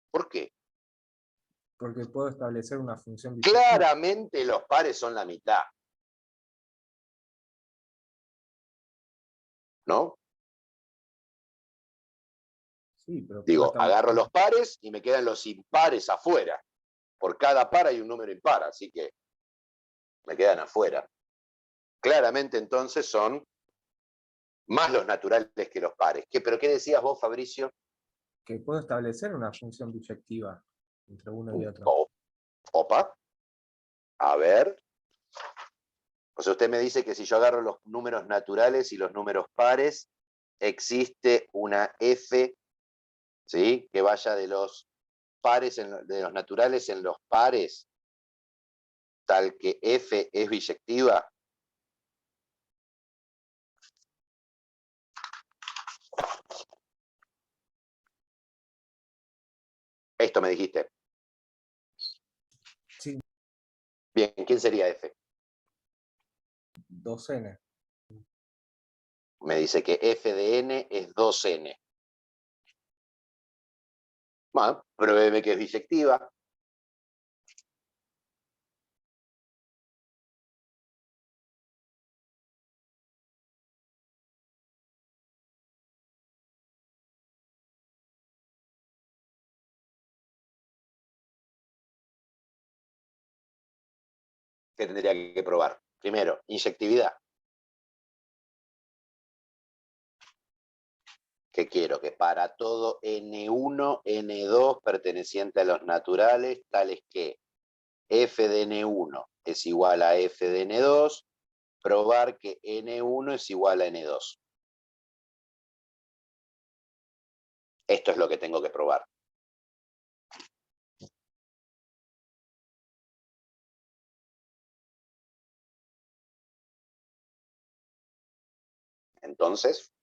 ¿Por qué? porque puedo establecer una función biyectiva. Claramente los pares son la mitad. ¿No? Sí, pero puedo Digo, establecer... agarro los pares y me quedan los impares afuera. Por cada par hay un número impar, así que me quedan afuera. Claramente entonces son más los naturales que los pares. ¿Pero qué decías vos, Fabricio? que puedo establecer una función biyectiva entre uno y otro. Opa, a ver. O sea, usted me dice que si yo agarro los números naturales y los números pares, existe una F, ¿sí? Que vaya de los pares, de los naturales en los pares, tal que F es biyectiva. Esto me dijiste. Sí, Bien, ¿quién sería F? 2n. Me dice que F de n es 2n. Bueno, pruébeme que es biyectiva. ¿Qué tendría que probar? Primero, inyectividad. ¿Qué quiero? Que para todo N1, N2 perteneciente a los naturales, tales que f de N1 es igual a f de N2, probar que N1 es igual a N2. Esto es lo que tengo que probar. Entonces,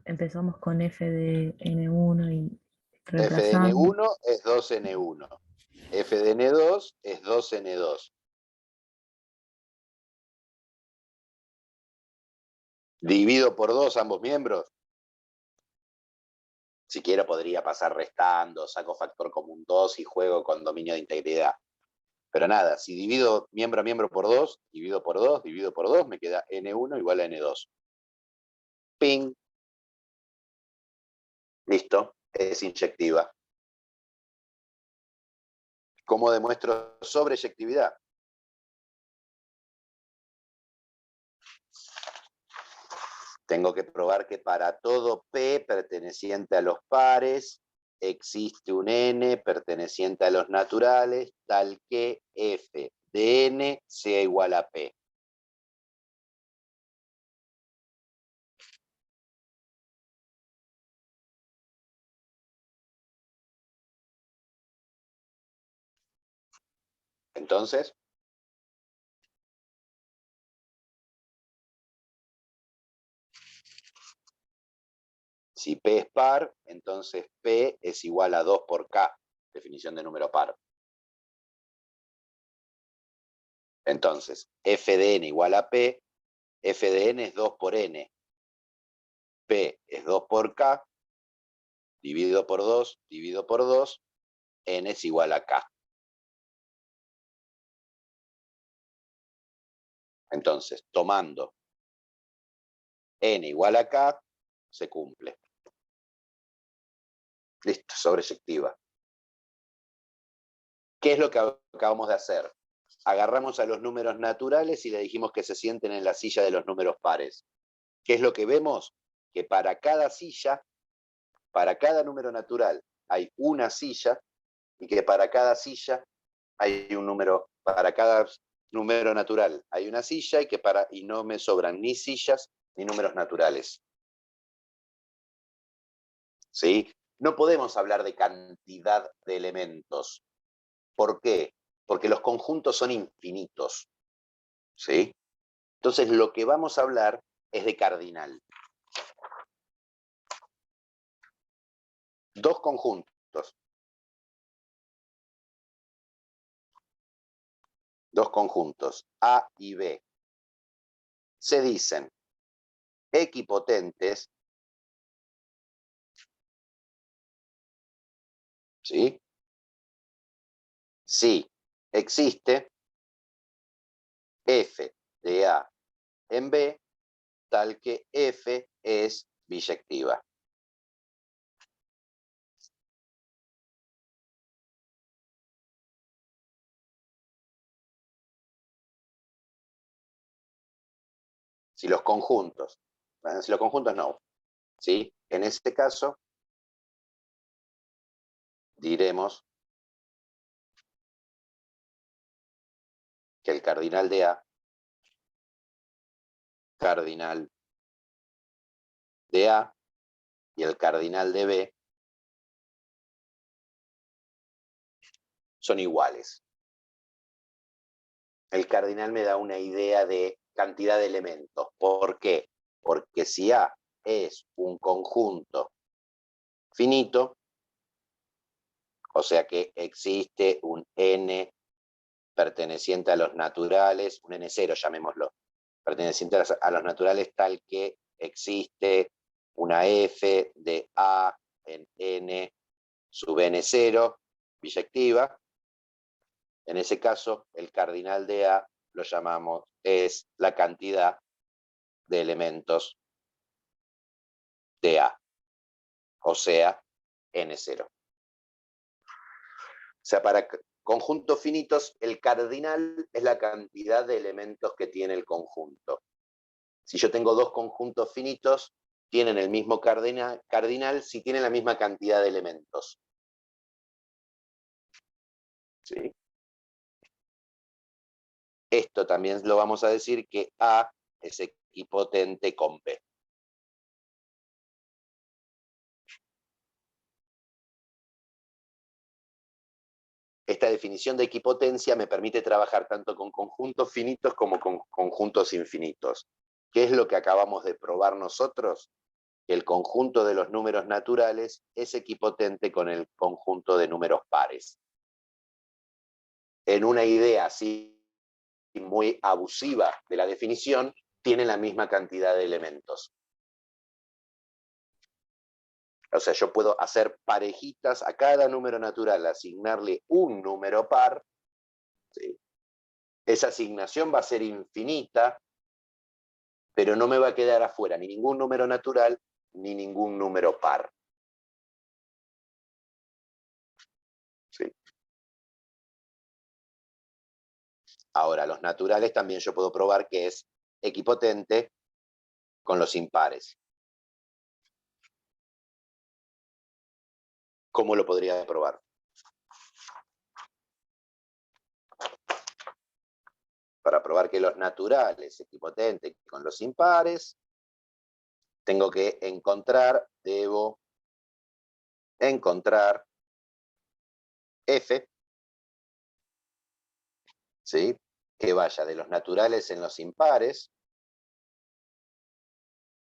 Empezamos con f de n1 y f de reemplazamos. N1 es 2N1. F de N2 es 2N2. Divido por 2 ambos miembros. Si quiero podría pasar restando, saco factor común 2 y juego con dominio de integridad. Pero nada, si divido miembro a miembro por 2, divido por 2, divido por 2, me queda N1 igual a N2. Ping. Listo, es inyectiva. ¿Cómo demuestro sobreyectividad? Tengo que probar que para todo P perteneciente a los pares existe un N perteneciente a los naturales, tal que F de N sea igual a P. Entonces, si P es par, entonces P es igual a 2 por K, definición de número par. Entonces, F de N igual a P, F de N es 2 por N. P es 2 por K, dividido por 2, dividido por 2, N es igual a K. Entonces, tomando N igual a K, se cumple. Listo, sobreyectiva. ¿Qué es lo que acabamos de hacer? Agarramos a los números naturales y le dijimos que se sienten en la silla de los números pares. ¿Qué es lo que vemos? Que para cada silla, para cada número natural, hay una silla, y que para cada silla hay un número, para cada número natural hay una silla, y no me sobran ni sillas ni números naturales. ¿Sí? No podemos hablar de cantidad de elementos. ¿Por qué? Porque los conjuntos son infinitos. ¿Sí? Entonces lo que vamos a hablar es de cardinal. Dos conjuntos. Dos conjuntos, A y B, se dicen equipotentes, ¿sí? Si existe F de A en B, tal que F es biyectiva. Si los conjuntos no, ¿sí? En este caso, diremos que el cardinal de A, cardinal de A y el cardinal de B son iguales. El cardinal me da una idea de cantidad de elementos. ¿Por qué? Porque si A es un conjunto finito, o sea que existe un N perteneciente a los naturales, un N0 llamémoslo, perteneciente a los naturales tal que existe una F de A en N sub N0, biyectiva. En ese caso, el cardinal de A lo llamamos, es la cantidad de elementos de A. o sea, n0. O sea, para conjuntos finitos, el cardinal es la cantidad de elementos que tiene el conjunto. Si yo tengo dos conjuntos finitos, tienen el mismo cardinal si tienen la misma cantidad de elementos. ¿Sí? Esto también lo vamos a decir que A es equipotente con B. Esta definición de equipotencia me permite trabajar tanto con conjuntos finitos como con conjuntos infinitos. ¿Qué es lo que acabamos de probar nosotros? Que el conjunto de los números naturales es equipotente con el conjunto de números pares. En una idea así muy abusiva de la definición, tienen la misma cantidad de elementos. O sea, yo puedo hacer parejitas a cada número natural, asignarle un número par. ¿Sí? Esa asignación va a ser infinita, pero no me va a quedar afuera ni ningún número natural ni ningún número par. ¿Sí? Ahora, los naturales también yo puedo probar que es equipotente con los impares. ¿Cómo lo podría probar? Para probar que los naturales es equipotente con los impares, tengo que debo encontrar f, ¿sí? Que vaya de los naturales en los impares,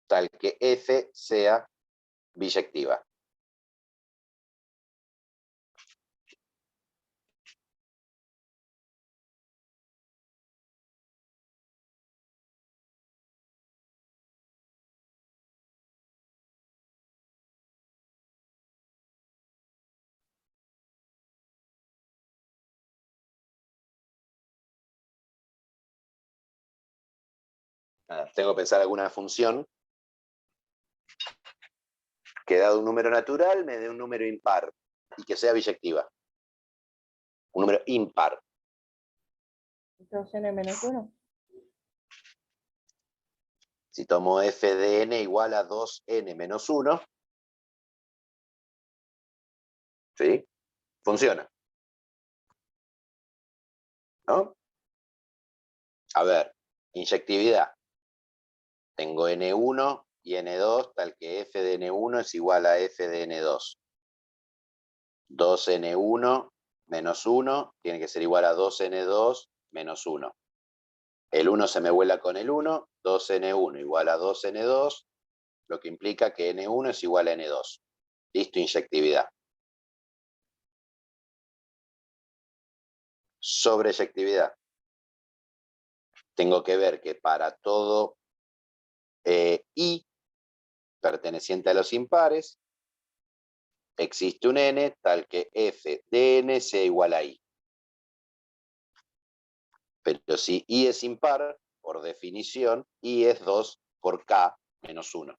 tal que f sea biyectiva. Tengo que pensar alguna función que dado un número natural me dé un número impar y que sea biyectiva. Un número impar. 2n menos 1. Si tomo f de n igual a 2n menos 1, ¿sí? Funciona. ¿No? A ver, inyectividad. Tengo n1 y n2, tal que f de n1 es igual a f de n2. 2n1 menos 1 tiene que ser igual a 2n2 menos 1. El 1 se me vuela con el 1, 2n1 igual a 2n2, lo que implica que n1 es igual a n2. Listo, inyectividad. Sobreyectividad. Tengo que ver que para todo i perteneciente a los impares, existe un n tal que f de n sea igual a i. Pero si i es impar, por definición, i es 2 por k menos 1.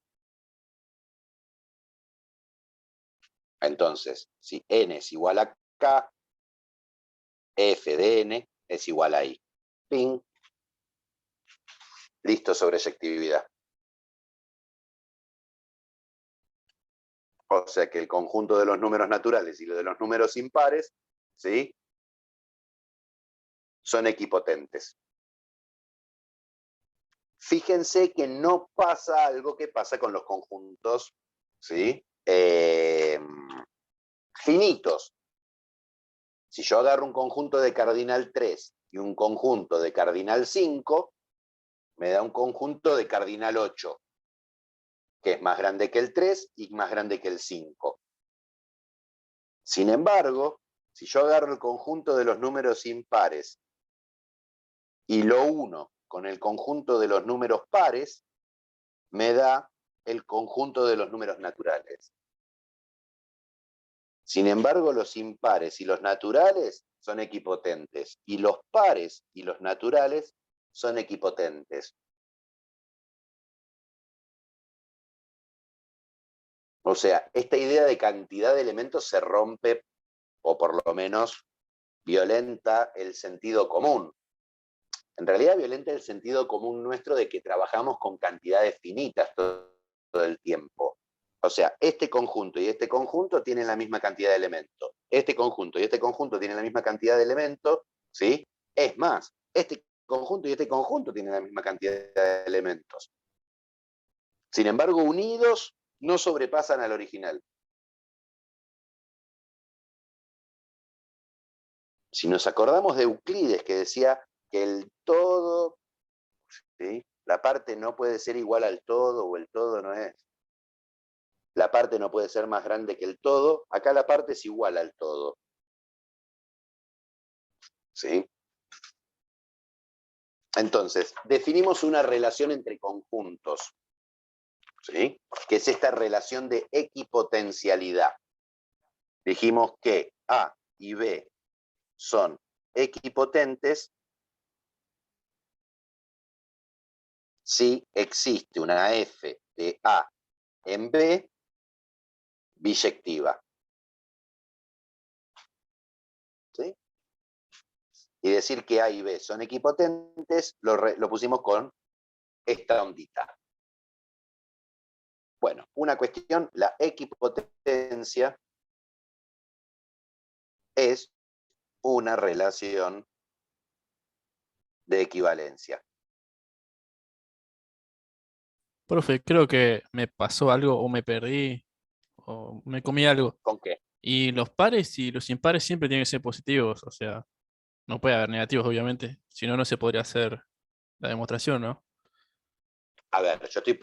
Entonces, si n es igual a k, f de n es igual a i. Ping. Listo, sobreyectividad. O sea que el conjunto de los números naturales y lo de los números impares, ¿sí? Son equipotentes. Fíjense que no pasa algo que pasa con los conjuntos, ¿sí? Finitos. Si yo agarro un conjunto de cardinal 3 y un conjunto de cardinal 5, me da un conjunto de cardinal 8, que es más grande que el 3 y más grande que el 5. Sin embargo, si yo agarro el conjunto de los números impares y lo uno con el conjunto de los números pares, me da el conjunto de los números naturales. Sin embargo, los impares y los naturales son equipotentes, y los pares y los naturales son equipotentes. O sea, esta idea de cantidad de elementos se rompe, o por lo menos violenta el sentido común. En realidad violenta el sentido común nuestro de que trabajamos con cantidades finitas todo el tiempo. O sea, este conjunto y este conjunto tienen la misma cantidad de elementos. Este conjunto y este conjunto tienen la misma cantidad de elementos, ¿sí? Es más, este conjunto y este conjunto tienen la misma cantidad de elementos. Sin embargo, unidos no sobrepasan al original. Si nos acordamos de Euclides, que decía que el todo, ¿sí? La parte no puede ser igual al todo, o el todo no es. La parte no puede ser más grande que el todo. Acá la parte es igual al todo. ¿Sí? Entonces, definimos una relación entre conjuntos, ¿sí? Que es esta relación de equipotencialidad. Dijimos que A y B son equipotentes si existe una F de A en B biyectiva. ¿Sí? Y decir que A y B son equipotentes lo pusimos con esta ondita. Bueno, una cuestión, la equipotencia es una relación de equivalencia. Profe, creo que me pasó algo o me perdí o me comí algo. ¿Con qué? Y los pares y los impares siempre tienen que ser positivos, o sea, no puede haber negativos, obviamente. Si no, no se podría hacer la demostración, ¿no? A ver, yo estoy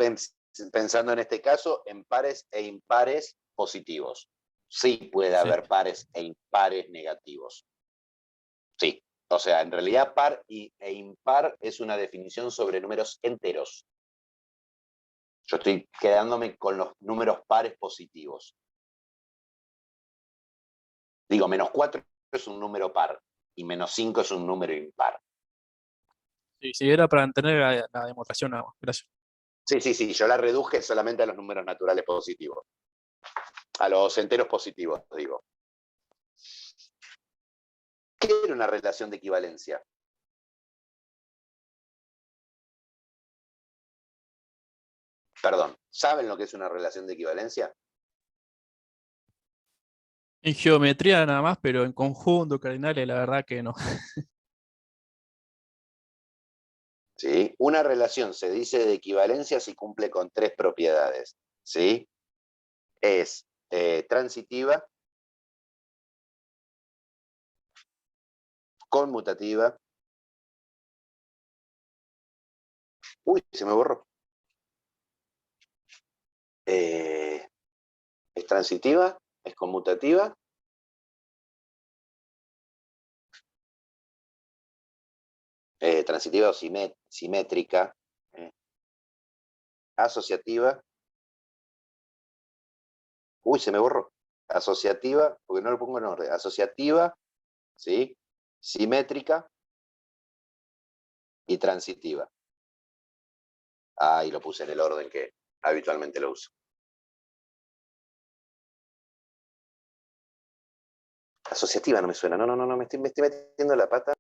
pensando en este caso en pares e impares positivos. Sí puede Sí. haber pares e impares negativos. Sí. O sea, en realidad par e impar es una definición sobre números enteros. Yo estoy quedándome con los números pares positivos. Digo, -4 es un número par y -5 es un número impar. Sí, sí, era para entender la demostración nada más. Gracias. Sí, yo la reduje solamente a los números naturales positivos. A los enteros positivos, digo. ¿Qué era una relación de equivalencia? Perdón, ¿saben lo que es una relación de equivalencia? En geometría nada más, pero en conjunto, cardinales, la verdad que no. ¿Sí? Una relación se dice de equivalencia si cumple con 3 propiedades. ¿Sí? Es transitiva, conmutativa. Uy, se me borró. Es transitiva, es conmutativa. Transitiva o simétrica. Asociativa. Uy, se me borró. Asociativa, porque no lo pongo en orden. Asociativa, ¿sí? Simétrica y transitiva. Ahí lo puse en el orden que habitualmente lo uso. Asociativa no me suena. No, me estoy metiendo la pata.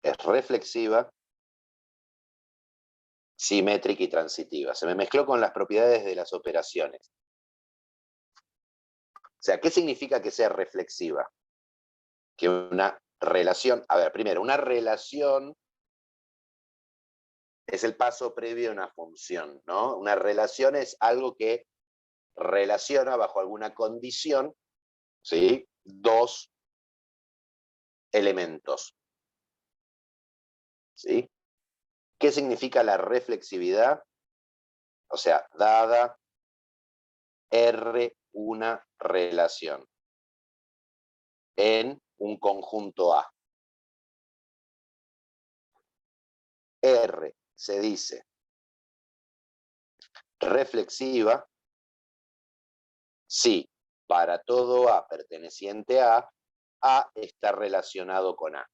Es reflexiva, simétrica y transitiva. Se me mezcló con las propiedades de las operaciones. O sea, ¿qué significa que sea reflexiva? Que una relación, a ver, primero, una relación es el paso previo a una función, ¿no? Una relación es algo que relaciona bajo alguna condición, ¿sí? Dos elementos, ¿sí? ¿Qué significa la reflexividad? O sea, dada R una relación en un conjunto A. R se dice reflexiva si para todo A perteneciente a está relacionado con A.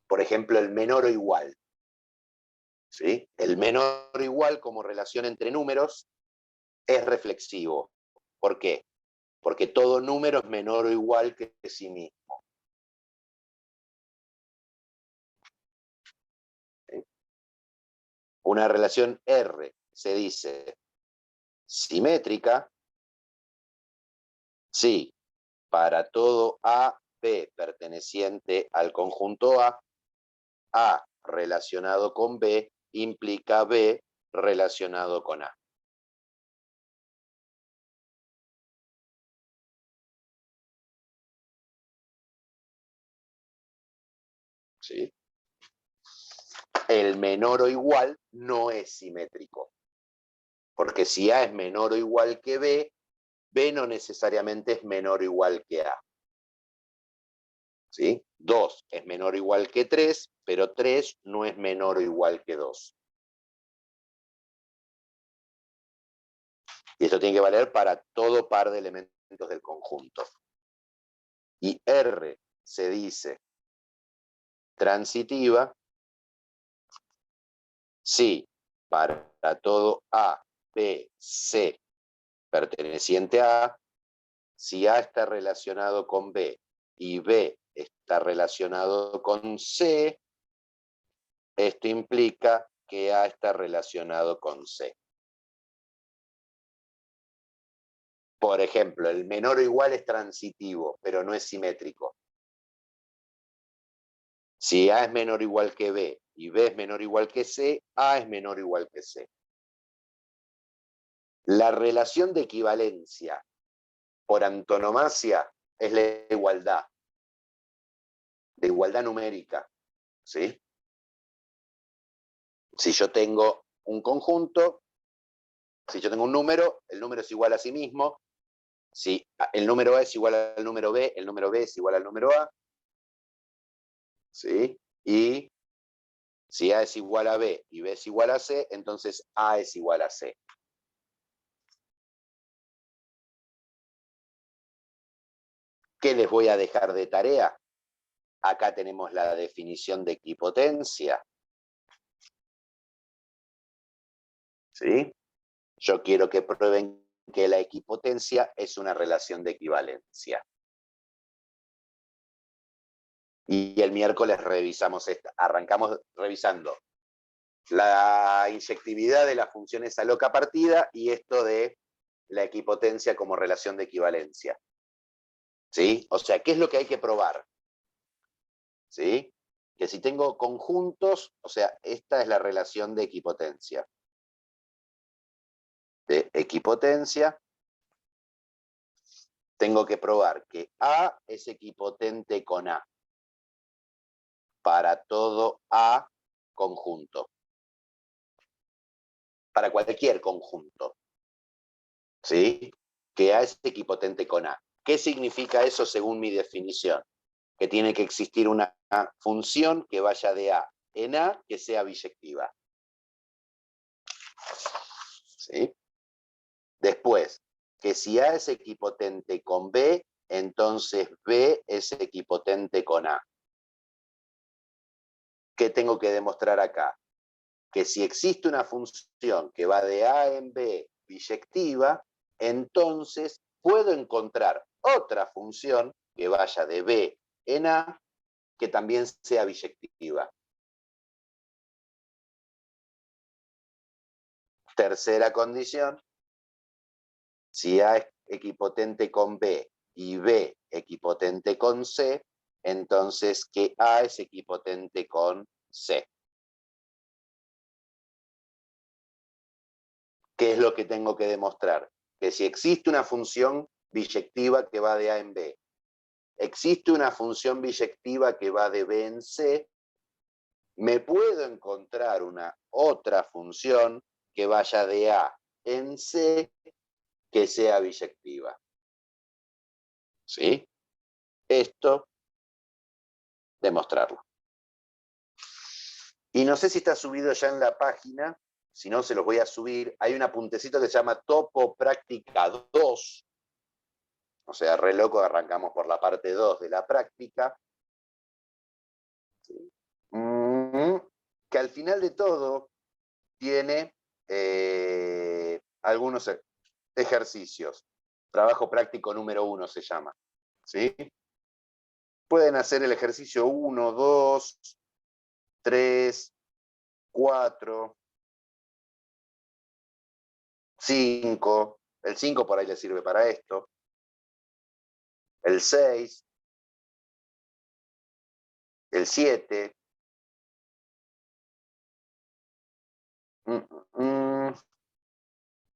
Por ejemplo, el menor o igual. ¿Sí? El menor o igual como relación entre números es reflexivo. ¿Por qué? Porque todo número es menor o igual que sí mismo. ¿Sí? Una relación R se dice simétrica si para todo A, B perteneciente al conjunto A relacionado con B implica B relacionado con A. ¿Sí? El menor o igual no es simétrico. Porque si A es menor o igual que B, B no necesariamente es menor o igual que A. ¿Sí? 2 es menor o igual que 3, pero 3 no es menor o igual que 2. Y esto tiene que valer para todo par de elementos del conjunto. Y R se dice transitiva si para todo A, B, C perteneciente a A, si A está relacionado con B y B está relacionado con C, esto implica que A está relacionado con C. Por ejemplo, el menor o igual es transitivo, pero no es simétrico. Si A es menor o igual que B y B es menor o igual que C, A es menor o igual que C. La relación de equivalencia por antonomasia es la igualdad, de igualdad numérica. ¿Sí? Si yo tengo un conjunto, si yo tengo un número, el número es igual a sí mismo. Si el número A es igual al número B, el número B es igual al número A. ¿Sí? Y si A es igual a B y B es igual a C, entonces A es igual a C. ¿Qué les voy a dejar de tarea? Acá tenemos la definición de equipotencia. ¿Sí? Yo quiero que prueben que la equipotencia es una relación de equivalencia. Y el miércoles revisamos esta. Arrancamos revisando la inyectividad de las funciones a loca partida y esto de la equipotencia como relación de equivalencia. ¿Sí? O sea, ¿qué es lo que hay que probar? ¿Sí? Que si tengo conjuntos, o sea, esta es la relación de equipotencia. De equipotencia, tengo que probar que A es equipotente con A para todo A conjunto. Para cualquier conjunto. ¿Sí? Que A es equipotente con A. ¿Qué significa eso según mi definición? Que tiene que existir una función que vaya de A en A que sea biyectiva. ¿Sí? Después, que si A es equipotente con B, entonces B es equipotente con A. ¿Qué tengo que demostrar acá? Que si existe una función que va de A en B biyectiva, entonces puedo encontrar otra función que vaya de B en A que también sea biyectiva. Tercera condición, si A es equipotente con B y B equipotente con C, entonces que A es equipotente con C. ¿Qué es lo que tengo que demostrar? Que si existe una función biyectiva que va de A en B, existe una función biyectiva que va de B en C, me puedo encontrar una otra función que vaya de A en C que sea biyectiva. ¿Sí? Esto, demostrarlo. Y no sé si está subido ya en la página, si no se los voy a subir. Hay un apuntecito que se llama Topo Práctica 2. O sea, re loco, arrancamos por la parte 2 de la práctica. ¿Sí? Que al final de todo, tiene algunos ejercicios. Trabajo práctico número 1 se llama. ¿Sí? Pueden hacer el ejercicio 1, 2, 3, 4, 5. El 5 por ahí le sirve para esto. El 6. El 7.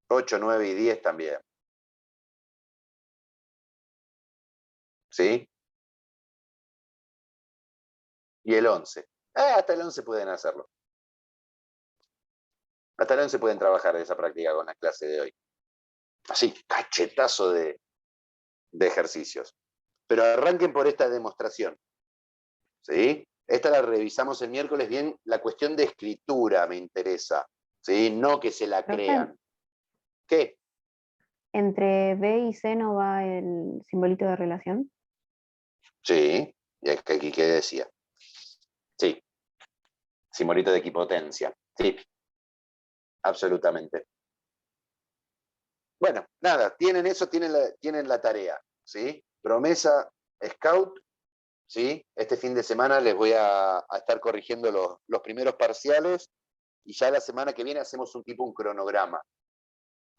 8, 9 y 10 también. ¿Sí? Y el 11. Hasta el 11 pueden hacerlo. Hasta el 11 pueden trabajar esa práctica con la clase de hoy. Así, cachetazo de ejercicios. Pero arranquen por esta demostración. ¿Sí? Esta la revisamos el miércoles bien. La cuestión de escritura me interesa. ¿Sí? No que se la Profe. crean. ¿Qué? ¿Entre B y C no va el simbolito de relación? Sí. Y es que aquí, ¿qué decía? Sí. Simbolito de equipotencia. Sí. Absolutamente. Bueno, nada, tienen eso, tienen la tarea. ¿Sí? Promesa Scout. ¿Sí? Este fin de semana les voy a estar corrigiendo los primeros parciales y ya la semana que viene hacemos un cronograma.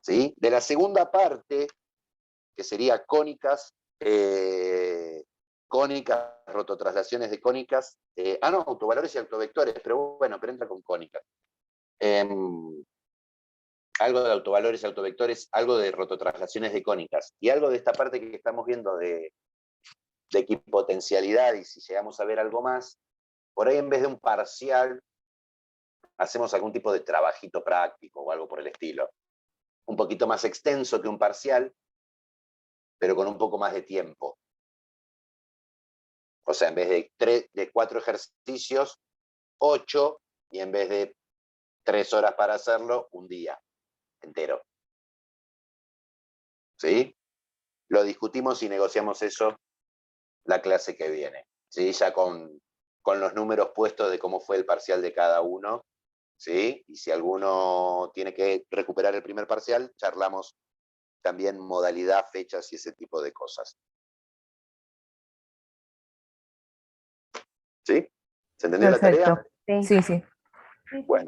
¿Sí? De la segunda parte, que sería cónicas, rototraslaciones de cónicas, no, autovalores y autovectores, pero bueno, pero entra con cónicas. Algo de autovalores, autovectores, algo de rototraslaciones de cónicas y algo de esta parte que estamos viendo de equipotencialidad, y si llegamos a ver algo más, por ahí en vez de un parcial, hacemos algún tipo de trabajito práctico o algo por el estilo. Un poquito más extenso que un parcial, pero con un poco más de tiempo. O sea, en vez de 4 ejercicios, 8, y en vez de 3 horas para hacerlo, un día entero. ¿Sí? Lo discutimos y negociamos eso la clase que viene. ¿Sí? Ya con los números puestos de cómo fue el parcial de cada uno. ¿Sí? Y si alguno tiene que recuperar el primer parcial, charlamos también modalidad, fechas y ese tipo de cosas. ¿Sí? ¿Se entendió la tarea? Perfecto. Sí, sí. Bueno.